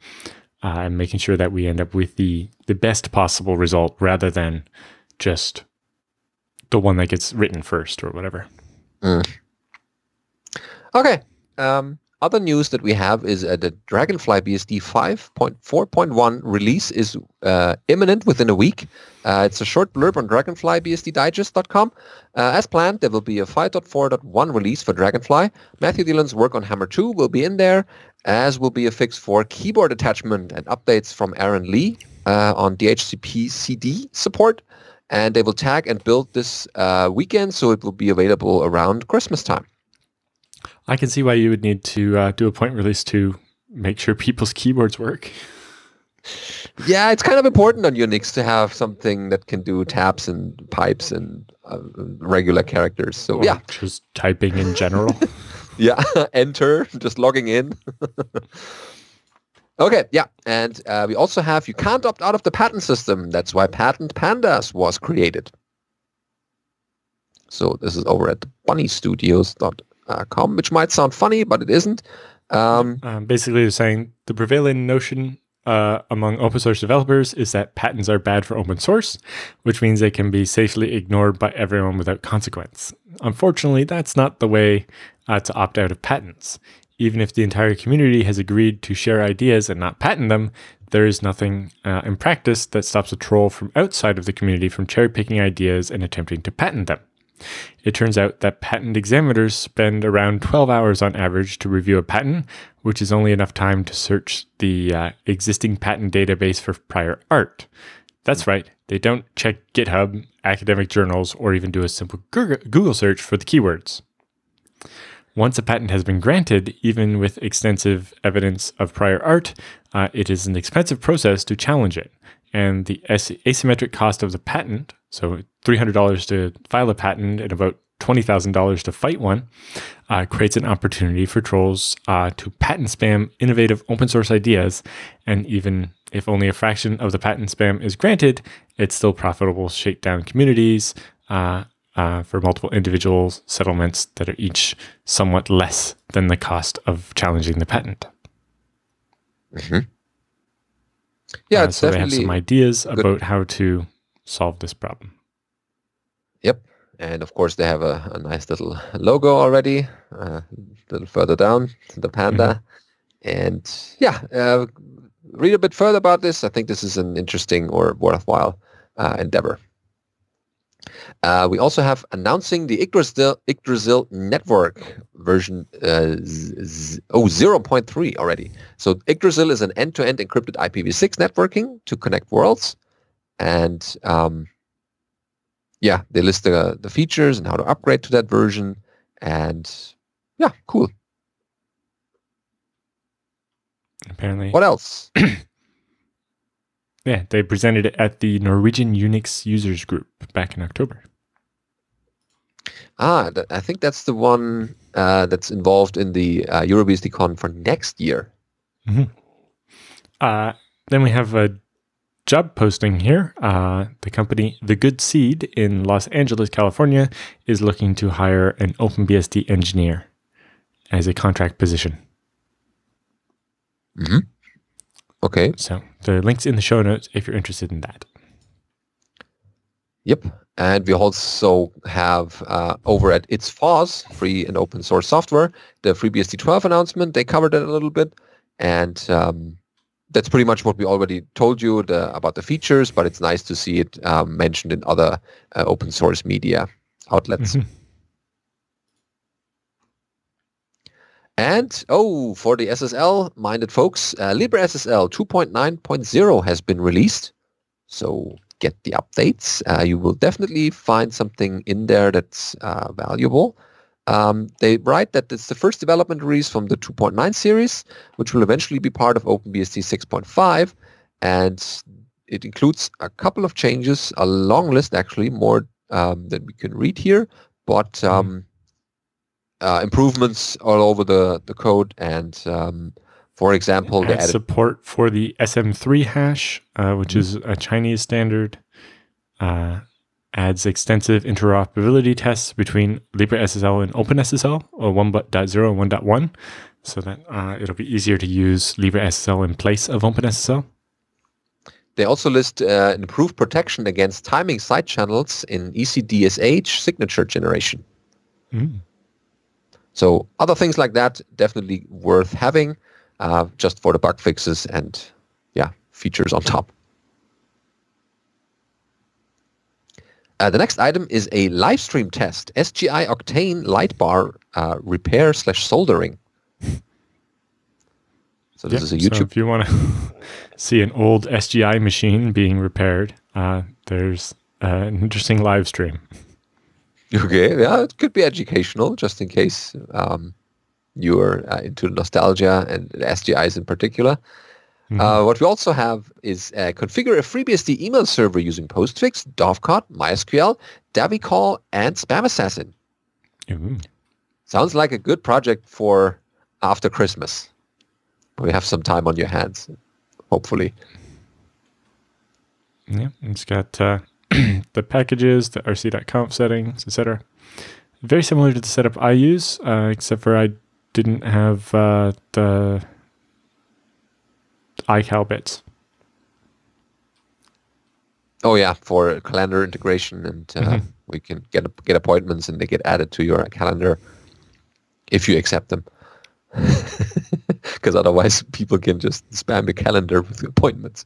And making sure that we end up with the best possible result rather than just the one that gets written first or whatever. Okay. Other news that we have is the Dragonfly BSD 5.4.1 release is imminent within a week. It's a short blurb on dragonflybsddigest.com. As planned, there will be a 5.4.1 release for Dragonfly. Matthew Dillon's work on Hammer 2 will be in there, as will be a fix for keyboard attachment and updates from Aaron Lee on DHCP CD support. And they will tag and build this weekend, so it will be available around Christmas time. I can see why you would need to do a point release to make sure people's keyboards work. Yeah, it's kind of important on Unix to have something that can do tabs and pipes and regular characters. So or just typing in general. Yeah, enter, just logging in. Okay, yeah, and we also have you can't opt out of the patent system. That's why Patent Pandas was created. So this is over at the bunnystudios.com, which might sound funny, but it isn't. Basically, they're saying the prevailing notion among open source developers is that patents are bad for open source, which means they can be safely ignored by everyone without consequence. Unfortunately, that's not the way to opt out of patents. Even if the entire community has agreed to share ideas and not patent them, there is nothing in practice that stops a troll from outside of the community from cherry-picking ideas and attempting to patent them. It turns out that patent examiners spend around 12 hours on average to review a patent, which is only enough time to search the existing patent database for prior art. That's right, they don't check GitHub, academic journals, or even do a simple Google search for the keywords. Once a patent has been granted, even with extensive evidence of prior art, it is an expensive process to challenge it. And the asymmetric cost of the patent, so $300 to file a patent and about $20,000 to fight one, creates an opportunity for trolls to patent spam innovative open source ideas. And even if only a fraction of the patent spam is granted, it's still profitable to shake down communities for multiple individual settlements that are each somewhat less than the cost of challenging the patent. Mm-hmm. Yeah, it's so they definitely have some ideas good. about how to solve this problem. Yep. And of course, they have a nice little logo already, a little further down, the panda. Mm-hmm. And yeah, read a bit further about this. I think this is an interesting or worthwhile endeavor. We also have announcing the Yggdrasil network version 0.3 already. So Yggdrasil is an end-to-end encrypted IPv6 networking to connect worlds. And yeah, they list the features and how to upgrade to that version. And yeah, cool. Apparently. What else? Yeah, they presented it at the Norwegian Unix Users Group back in October. I think that's the one that's involved in the EuroBSDCon for next year. Mm-hmm. Then we have a job posting here. The company, The Good Seed in Los Angeles, California, is looking to hire an OpenBSD engineer as a contract position. Mm-hmm. Okay. So the link's in the show notes if you're interested in that. Yep. And we also have over at It's FOSS, free and open source software, the FreeBSD 12 announcement. They covered it a little bit. And that's pretty much what we already told you about the features, but it's nice to see it mentioned in other open source media outlets. Mm-hmm. And, for the SSL-minded folks, LibreSSL 2.9.0 has been released. So get the updates. You will definitely find something in there that's valuable. They write that it's the first development release from the 2.9 series, which will eventually be part of OpenBSD 6.5. And it includes a couple of changes, a long list actually, more than we can read here. But improvements all over the code, and for example, they added support for the SM3 hash, which is a Chinese standard. Adds extensive interoperability tests between LibreSSL and OpenSSL, or 1.0 and 1.1, so that it'll be easier to use LibreSSL in place of OpenSSL. They also list improved protection against timing side channels in ECDSH signature generation. Mm. So other things like that, definitely worth having, just for the bug fixes and features on top. The next item is a live stream test, SGI Octane Lightbar repair/soldering. So this is a YouTube. So if you want to see an old SGI machine being repaired, there's an interesting live stream. Okay, yeah, it could be educational, just in case you're into nostalgia and SGIs in particular. Mm-hmm. What we also have is configure a FreeBSD email server using Postfix, Dovecot, MySQL, Davicall, and Spam Assassin. Mm-hmm. Sounds like a good project for after Christmas. We have some time on your hands, hopefully. Yeah, it's got the packages, the rc.conf settings, etc. Very similar to the setup I use, except for I didn't have the iCal bits. Oh yeah, for calendar integration, and we can get appointments, and they get added to your calendar if you accept them. Because otherwise, people can just spam your calendar with appointments.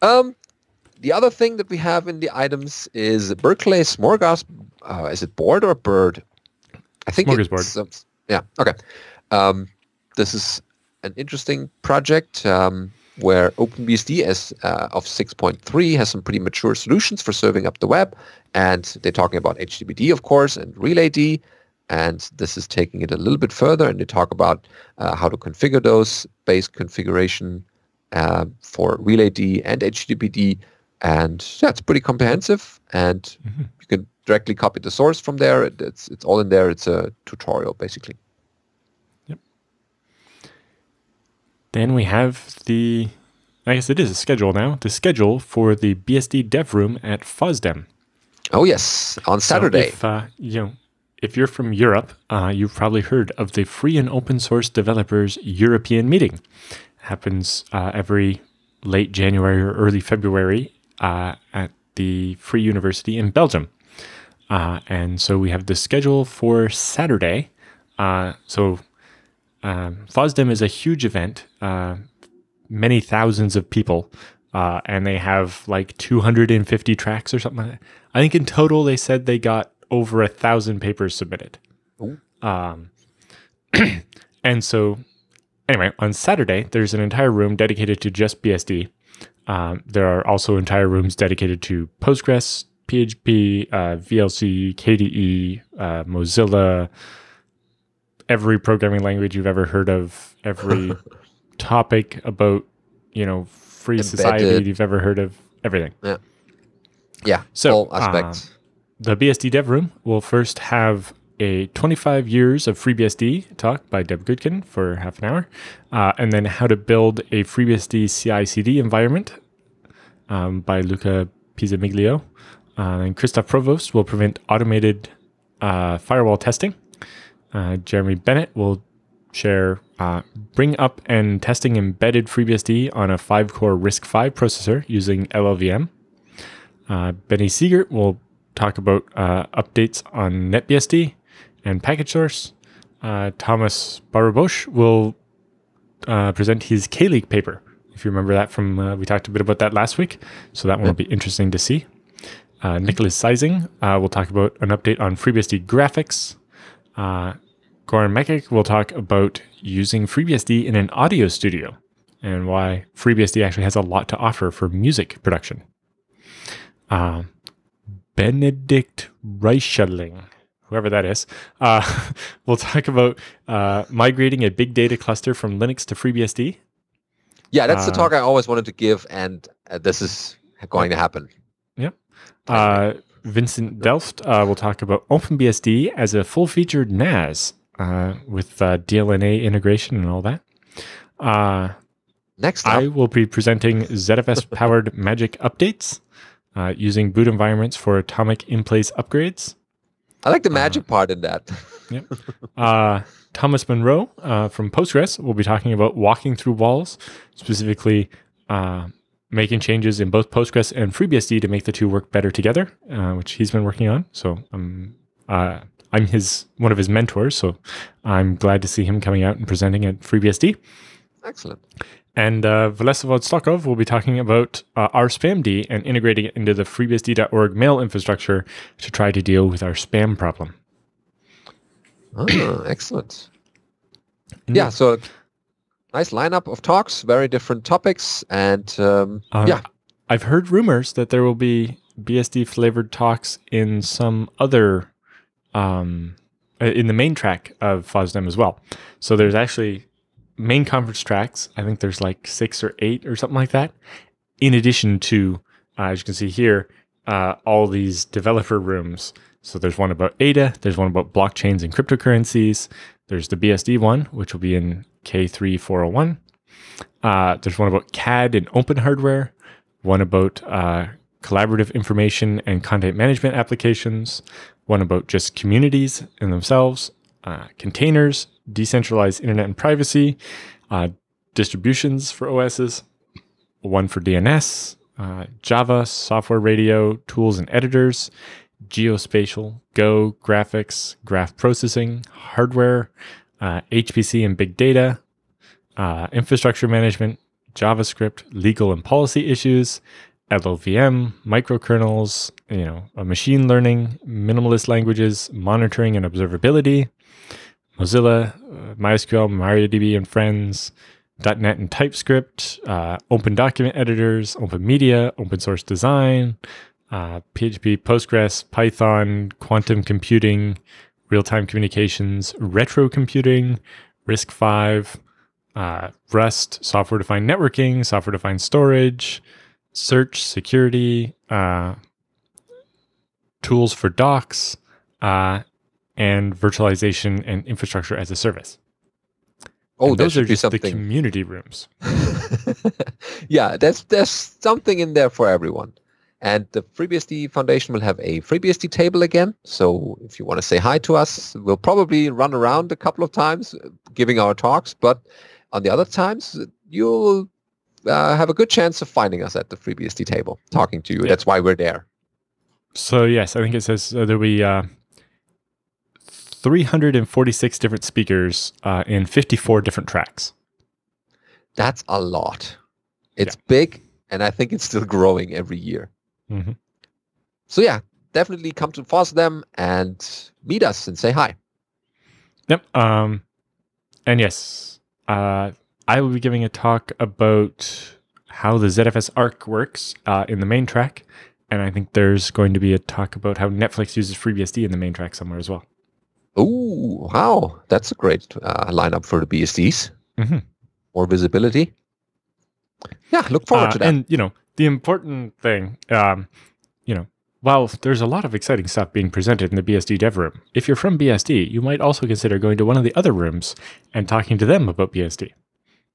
The other thing that we have in the items is Berkeley Smorgas. Is it board or bird? I think Smorgasbord. It's yeah. Okay. This is an interesting project where OpenBSD of 6.3 has some pretty mature solutions for serving up the web, and they're talking about HTTPD, of course, and RelayD. And this is taking it a little bit further, and they talk about how to configure those, base configuration for RelayD and HTTPD. And yeah, it's pretty comprehensive, and you can directly copy the source from there. It's all in there. It's a tutorial, basically. Yep. Then we have I guess it is a schedule now, the schedule for the BSD dev room at FOSDEM. Oh, yes, on Saturday. So if you're from Europe, you've probably heard of the Free and Open Source Developers European Meeting. It happens every late January or early February at the Free University in Belgium. And so we have the schedule for Saturday. FOSDEM is a huge event, many thousands of people, and they have like 250 tracks or something like that. I think in total they said they got over 1,000 papers submitted. And so anyway, on Saturday, there's an entire room dedicated to just BSD. There are also entire rooms dedicated to Postgres, PHP, VLC, KDE, Mozilla, every programming language you've ever heard of, every topic about, free Embedded. society you've ever heard of, everything. Yeah, So, all aspects. The BSD Dev Room will first have a 25 years of FreeBSD talk by Deb Goodkin for half an hour, and then how to build a FreeBSD CI/CD environment by Luca Pizzamiglio. And Christoph Provost will present automated firewall testing. Jeremy Bennett will share bring up and testing embedded FreeBSD on a 5-core RISC-V processor using LLVM. Benny Siegert will talk about updates on NetBSD and package source. Thomas Barabosh will present his K-Leak paper. If you remember that from, we talked a bit about that last week, so that one will be interesting to see. Nicholas Seising will talk about an update on FreeBSD graphics. Goran Mekic will talk about using FreeBSD in an audio studio and why FreeBSD actually has a lot to offer for music production. Benedict Reicheling, whoever that is, will talk about migrating a big data cluster from Linux to FreeBSD. Yeah, that's the talk I always wanted to give, and this is going to happen. Yep. Vincent Delft will talk about OpenBSD as a full-featured NAS with DLNA integration and all that. Next up, I will be presenting ZFS-powered Magic updates using boot environments for atomic in-place upgrades. I like the magic part in that. Yep. Thomas Monroe from Postgres will be talking about walking through walls, specifically making changes in both Postgres and FreeBSD to make the two work better together, which he's been working on. So I'm one of his mentors, so I'm glad to see him coming out and presenting at FreeBSD. Excellent. And Velesevod Stokov will be talking about our spamd and integrating it into the FreeBSD.org mail infrastructure to try to deal with our spam problem. Oh, excellent. Yeah, so nice lineup of talks, very different topics, and yeah. I've heard rumors that there will be BSD-flavored talks in some other, in the main track of FOSDEM as well. So there's actually main conference tracks. I think there's like 6 or 8 or something like that. In addition to, as you can see here, all these developer rooms. So there's one about ADA, there's one about blockchains and cryptocurrencies. There's the BSD one, which will be in K3401. There's one about CAD and open hardware, one about collaborative information and content management applications, one about just communities in themselves, containers, decentralized internet and privacy, distributions for OSs, one for DNS, Java, software radio, tools and editors, geospatial, Go, graphics, graph processing, hardware, HPC and big data, infrastructure management, JavaScript, legal and policy issues, LLVM, microkernels, machine learning, minimalist languages, monitoring and observability, Mozilla, MySQL, MariaDB and Friends, .NET and TypeScript, open document editors, open media, open source design, PHP, Postgres, Python, quantum computing, real-time communications, retro computing, RISC-V, Rust, software-defined networking, software-defined storage, search, security, tools for docs, and virtualization and infrastructure as a service. Oh, and those are just something. The community rooms. Yeah, there's something in there for everyone. And the FreeBSD Foundation will have a FreeBSD table again. So if you want to say hi to us, we'll probably run around a couple of times giving our talks. But on the other times, you'll have a good chance of finding us at the FreeBSD table, talking to you. Yeah. That's why we're there. So yes, I think it says there'll be 346 different speakers in 54 different tracks. That's a lot. It's big, and I think it's still growing every year. Mm-hmm. So yeah, definitely come to FOSDEM and meet us and say hi. Yep. And yes, I will be giving a talk about how the ZFS ARC works in the main track. And I think there's going to be a talk about how Netflix uses FreeBSD in the main track somewhere as well. Oh, wow. That's a great lineup for the BSDs. Mm-hmm. More visibility. Yeah, look forward to that. And, the important thing, while there's a lot of exciting stuff being presented in the BSD dev room, if you're from BSD, you might also consider going to one of the other rooms and talking to them about BSD.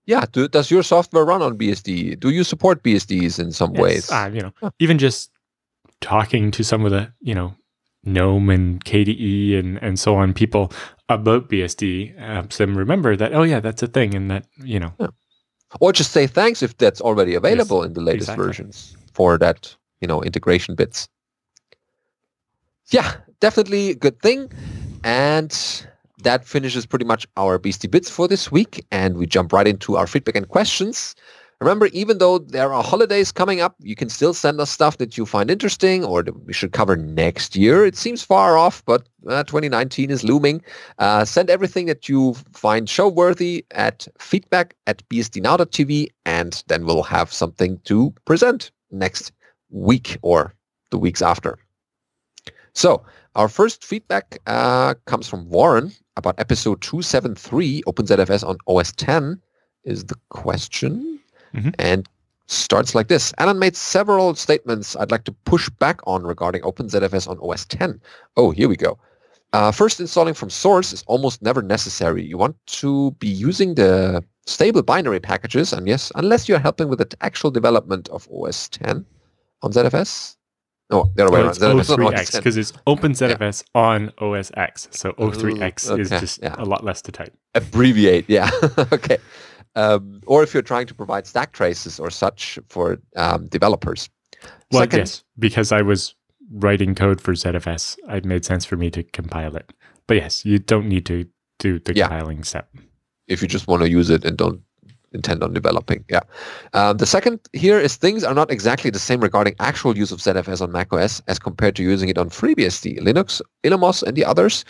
Yeah, does your software run on BSD? Do you support BSDs in some ways? Even just talking to some of the, GNOME and KDE and so on people about BSD helps them remember that, oh yeah, that's a thing, and that, Yeah. Or just say thanks if that's already available in the latest versions for that, integration bits. Yeah, definitely a good thing. And that finishes pretty much our BSD Bits for this week. And we jump right into our feedback and questions. Remember, even though there are holidays coming up, you can still send us stuff that you find interesting or that we should cover next year. It seems far off, but 2019 is looming. Send everything that you find show-worthy at feedback@bsdnow.tv, and then we'll have something to present next week or the weeks after. So our first feedback comes from Warren about episode 273, OpenZFS on OS X is the question. Mm-hmm. And starts like this. Alan made several statements I'd like to push back on regarding OpenZFS on OS X. Oh, here we go. First, installing from source is almost never necessary. You want to be using the stable binary packages, and yes, unless you're helping with the actual development of OS X on ZFS. No, the other way around. It's O3X, because it's OpenZFS on OS X. So O3X is just a lot less to type. Abbreviate, yeah. Okay. Or if you're trying to provide stack traces or such for developers. Well, yes, because I was writing code for ZFS, it made sense for me to compile it. But yes, you don't need to do the compiling step. If you just want to use it and don't intend on developing, The second here is things are not exactly the same regarding actual use of ZFS on macOS as compared to using it on FreeBSD, Linux, Illumos, and the others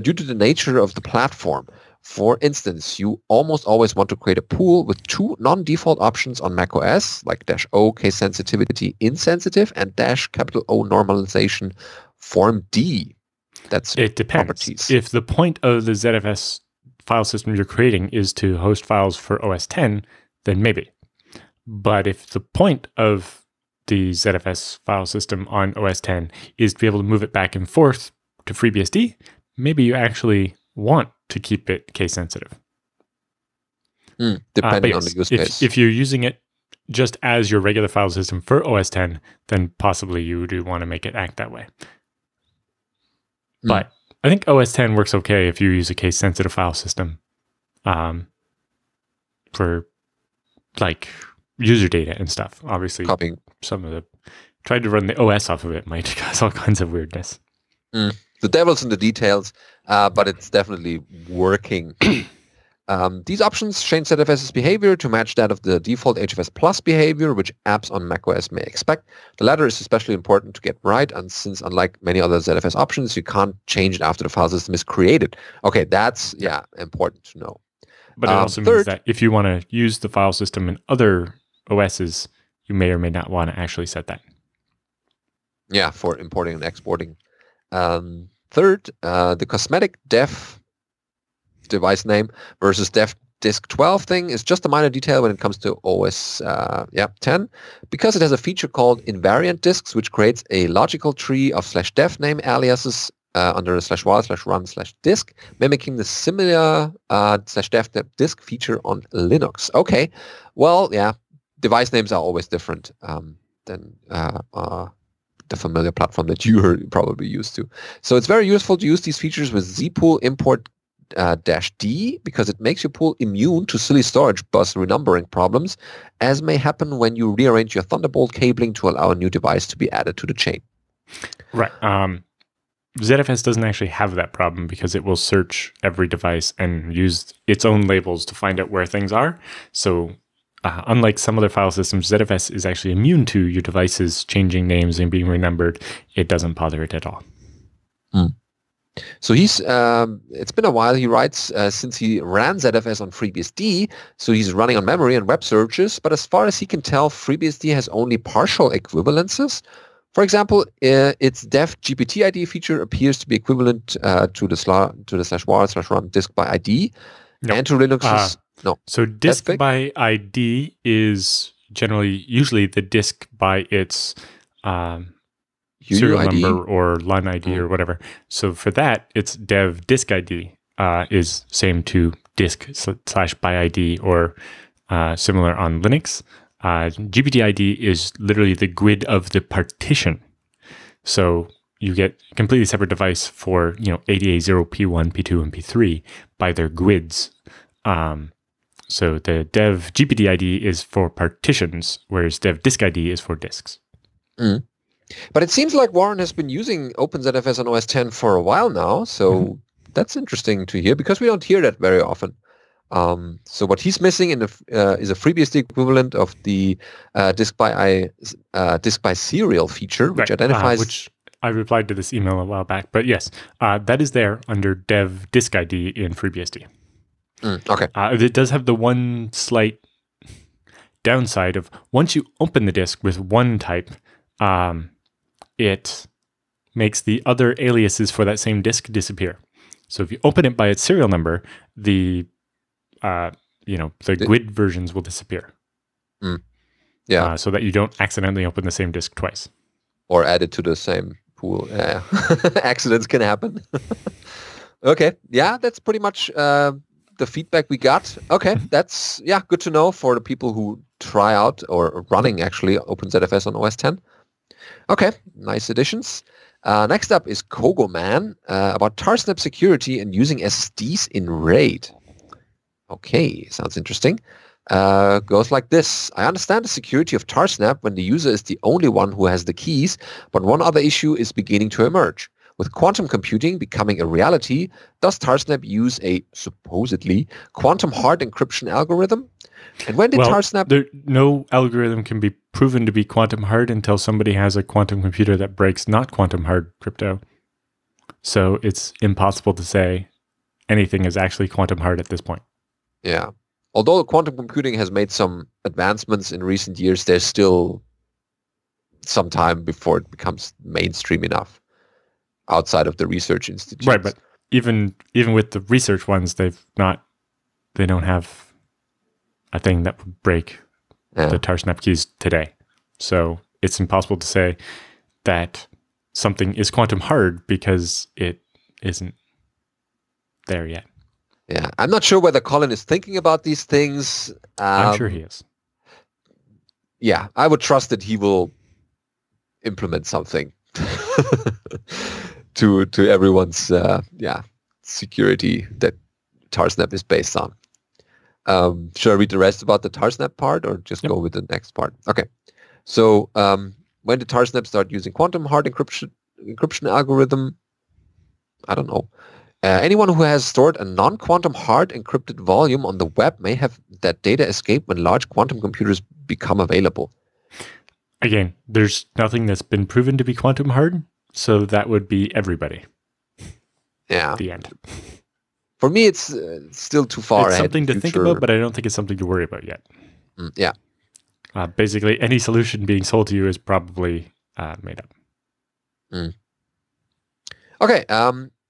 due to the nature of the platform. For instance, you almost always want to create a pool with two non-default options on macOS, like -O case sensitivity insensitive and -O normalization form D. It depends. Properties. If the point of the ZFS file system you're creating is to host files for OS X, then maybe. But if the point of the ZFS file system on OS X is to be able to move it back and forth to FreeBSD, maybe you actually want to keep it case sensitive. Depending on the use case. If you're using it just as your regular file system for OS X, then possibly you do want to make it act that way. But I think OS X works okay if you use a case sensitive file system for like user data and stuff. Obviously, Copying. some of the tried to run the OS off of it might cause all kinds of weirdness. The devil's in the details, but it's definitely working. These options change ZFS's behavior to match that of the default HFS Plus behavior, which apps on macOS may expect. The latter is especially important to get right, and since unlike many other ZFS options, you can't change it after the file system is created. Okay, that's important to know. But it also means that if you want to use the file system in other OSs, you may or may not want to actually set that. Yeah, for importing and exporting. Third, the cosmetic dev device name versus dev disk 12 thing is just a minor detail when it comes to OS 10, because it has a feature called invariant disks, which creates a logical tree of /dev name aliases under /while/run/disk, mimicking the similar /dev disk feature on Linux. Okay, well, yeah, device names are always different than the familiar platform that you're probably used to. So it's very useful to use these features with zpool import -d, because it makes your pool immune to silly storage bus renumbering problems, as may happen when you rearrange your Thunderbolt cabling to allow a new device to be added to the chain. Right. ZFS doesn't actually have that problem because it will search every device and use its own labels to find out where things are. So unlike some other file systems, ZFS is actually immune to your devices changing names and being renumbered. It doesn't bother it at all. So he's, it's been a while, he writes, since he ran ZFS on FreeBSD, so he's running on memory and web searches, but as far as he can tell, FreeBSD has only partial equivalences. For example, its dev GPT ID feature appears to be equivalent to the /var/run disk by ID, and to Linux's... No. So disk by ID is usually the disk by its serial number or LUN ID or whatever. So for that, it's dev disk ID is same to disk /by ID or similar on Linux. GPT ID is literally the GUID of the partition. So you get a completely separate device for ADA0, P1, P2, and P3 by their GUIDs. So the dev GPT ID is for partitions, whereas dev disk ID is for disks. But it seems like Warren has been using OpenZFS on OS 10 for a while now, so that's interesting to hear, because we don't hear that very often. So what he's missing is a FreeBSD equivalent of the disk by serial feature, which identifies... which I replied to this email a while back, but yes, that is there under dev disk ID in FreeBSD. Okay. It does have the one slight downside of once you open the disk with one type, it makes the other aliases for that same disk disappear. So if you open it by its serial number, the GUID versions will disappear. Yeah. So that you don't accidentally open the same disk twice. Or add it to the same pool. Yeah. Accidents can happen. Okay. Yeah, that's pretty much the feedback we got. Okay, that's good to know for the people who try out or running actually OpenZFS on OS 10. Okay, nice additions. Next up is Kogoman about Tarsnap security and using SSDs in RAID. Okay, sounds interesting. Goes like this. I understand the security of Tarsnap when the user is the only one who has the keys, but one other issue is beginning to emerge. With quantum computing becoming a reality, does Tarsnap use a supposedly quantum hard encryption algorithm? And when did Tarsnap... No algorithm can be proven to be quantum hard until somebody has a quantum computer that breaks not quantum hard crypto. So it's impossible to say anything is actually quantum hard at this point. Yeah. Although quantum computing has made some advancements in recent years, there's still some time before it becomes mainstream enough outside of the research institutes. Right, but even with the research ones, they don't have a thing that would break the Tarsnap keys today. So it's impossible to say that something is quantum hard because it isn't there yet. Yeah, I'm not sure whether Colin is thinking about these things. I'm sure he is. Yeah, I would trust that he will implement something to everyone's security that Tarsnap is based on. Should I read the rest about the tarsnap part or just go with the next part? Okay. So when did tarsnap start using quantum hard encryption algorithm? I don't know. Anyone who has stored a non-quantum hard encrypted volume on the web may have that data escape when large quantum computers become available. Again, there's nothing that's been proven to be quantum hard, so that would be everybody. Yeah. The end. For me, it's still too far It's ahead. something to think about, but I don't think it's something to worry about yet. Yeah. Basically, any solution being sold to you is probably made up. Okay.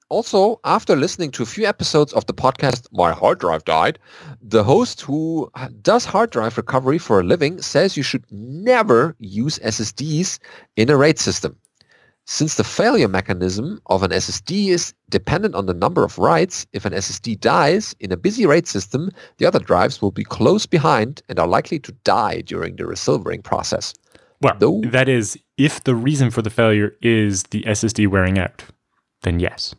Also, after listening to a few episodes of the podcast, My Hard Drive Died, the host who does hard drive recovery for a living says you should never use SSDs in a RAID system. Since the failure mechanism of an SSD is dependent on the number of writes, if an SSD dies in a busy RAID system, the other drives will be close behind and are likely to die during the resilvering process. Well, that is, if the reason for the failure is the SSD wearing out, then yes.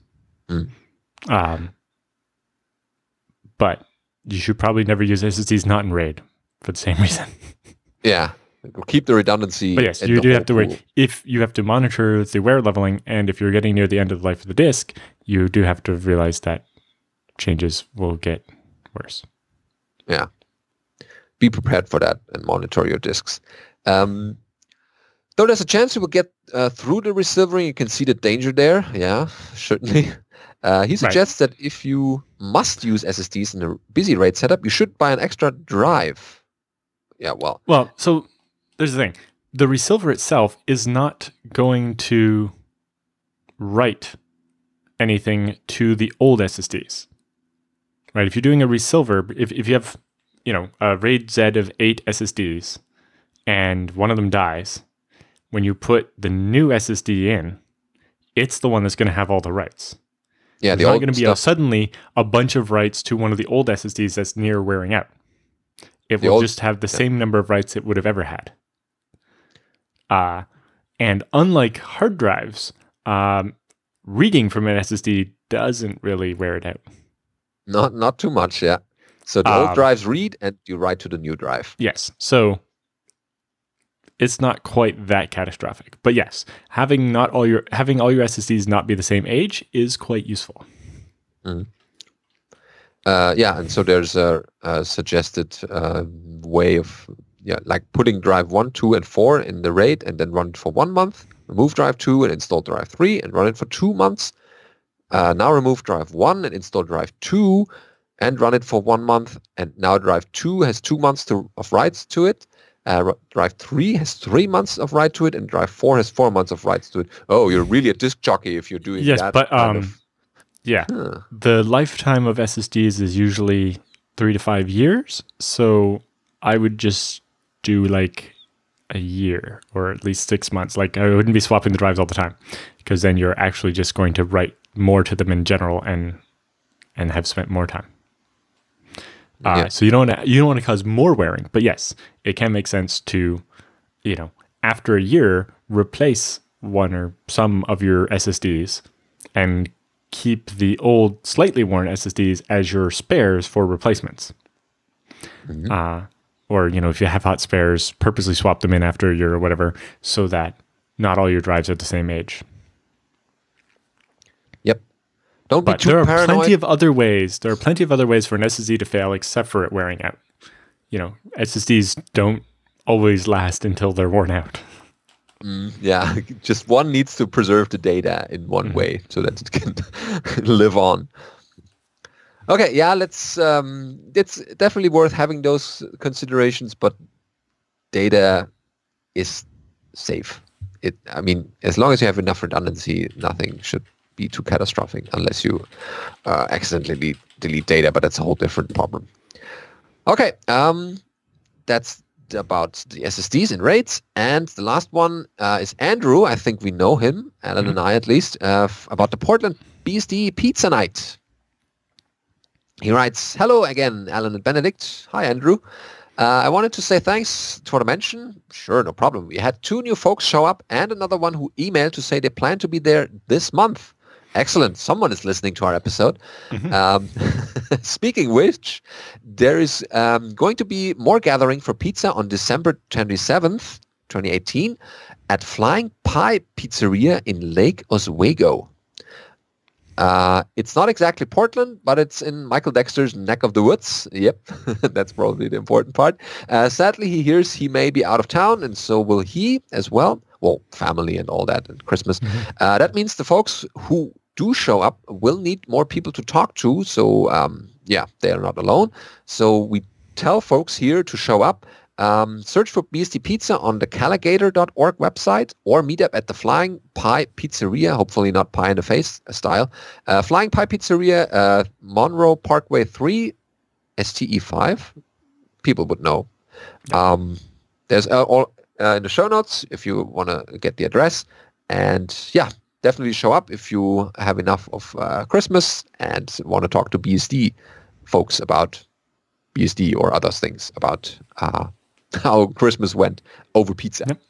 But you should probably never use SSDs not in RAID for the same reason. Yeah. Keep the redundancy. But yes, you do have to wait. If you have to monitor the wear leveling, and if you're getting near the end of the life of the disk, you do have to realize that changes will get worse. Yeah. Be prepared for that and monitor your disks. Though there's a chance you will get through the resilvering, you can see the danger there. Yeah, certainly. He suggests that if you must use SSDs in a busy RAID setup, you should buy an extra drive. Yeah, well. Well, so there's the thing. The resilver itself is not going to write anything to the old SSDs. Right? If you're doing a resilver, if you have, a RAID Z of 8 SSDs and one of them dies, when you put the new SSD in, it's the one that's going to have all the writes. Yeah, there's not going to be suddenly a bunch of writes to one of the old SSDs that's near wearing out. It will just have the same number of writes it would have ever had. And unlike hard drives, reading from an SSD doesn't really wear it out. Not too much, yeah. So the old drives read and you write to the new drive. Yes. So it's not quite that catastrophic. But yes, having all your SSDs not be the same age is quite useful. Yeah, and so there's a suggested way of like putting drive 1, 2, and 4 in the RAID and then run it for 1 month, remove drive 2 and install drive 3 and run it for 2 months. Now remove drive 1 and install drive 2 and run it for 1 month. And now drive 2 has 2 months of writes to it. Drive 3 has 3 months of write to it, and drive 4 has 4 months of writes to it. Oh, you're really a disk jockey if you're doing that. Yes, but the lifetime of SSDs is usually 3 to 5 years. So I would just do like a year or at least 6 months. Like I wouldn't be swapping the drives all the time, because then you're actually just going to write more to them in general and have spent more time. So you don't want to cause more wearing, but yes, it can make sense to, after a year, replace one or some of your SSDs and keep the old, slightly worn SSDs as your spares for replacements. Or, if you have hot spares, purposely swap them in after a year or whatever, so that not all your drives are the same age. Yep. Don't be too paranoid. There are plenty of other ways. There are plenty of other ways for an SSD to fail, except for it wearing out. SSDs don't always last until they're worn out. Yeah, just one needs to preserve the data in one way so that it can live on. Okay, yeah, it's definitely worth having those considerations, but data is safe. As long as you have enough redundancy, nothing should be too catastrophic unless you accidentally delete data, but that's a whole different problem. Okay, that's about the SSDs and RAIDs. And the last one is Andrew. I think we know him, Alan and I at least, about the Portland BSD Pizza Night. He writes, "Hello again, Alan and Benedict. Hi, Andrew. I wanted to say thanks for the mention. Sure, no problem. We had 2 new folks show up and another one who emailed to say they plan to be there this month. Excellent. Someone is listening to our episode. Speaking which, there is going to be more gathering for pizza on December 27th, 2018 at Flying Pie Pizzeria in Lake Oswego. It's not exactly Portland, but it's in Michael Dexter's neck of the woods. Yep, that's probably the important part. Sadly, he hears he may be out of town, and so will he as well. Well, family and all that, and Christmas. That means the folks who do show up will need more people to talk to. So, yeah, they are not alone. So we tell folks here to show up. Search for BSD Pizza on the Calligator.org website or meet up at the Flying Pie Pizzeria, hopefully not pie in the face style. Flying Pie Pizzeria, Monroe Parkway 3, STE 5. People would know. There's all in the show notes if you want to get the address. And yeah, definitely show up if you have enough of Christmas and want to talk to BSD folks about BSD or other things about how Christmas went over pizza. Yep.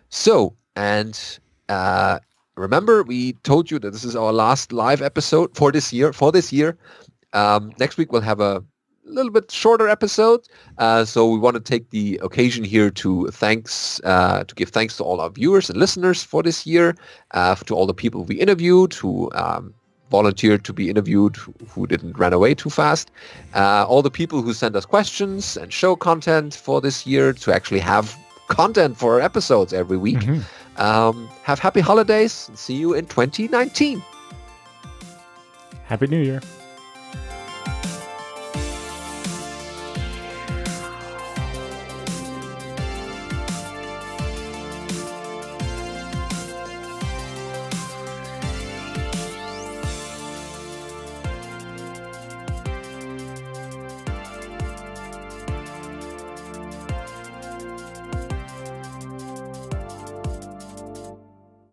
So, and remember, we told you that this is our last live episode for this year. Next week we'll have a little bit shorter episode. So we want to take the occasion here to give thanks to all our viewers and listeners for this year, to all the people we interviewed who volunteered to be interviewed, who didn't run away too fast, all the people who sent us questions and show content for this year to actually have content for episodes every week. Have happy holidays and see you in 2019. Happy New Year.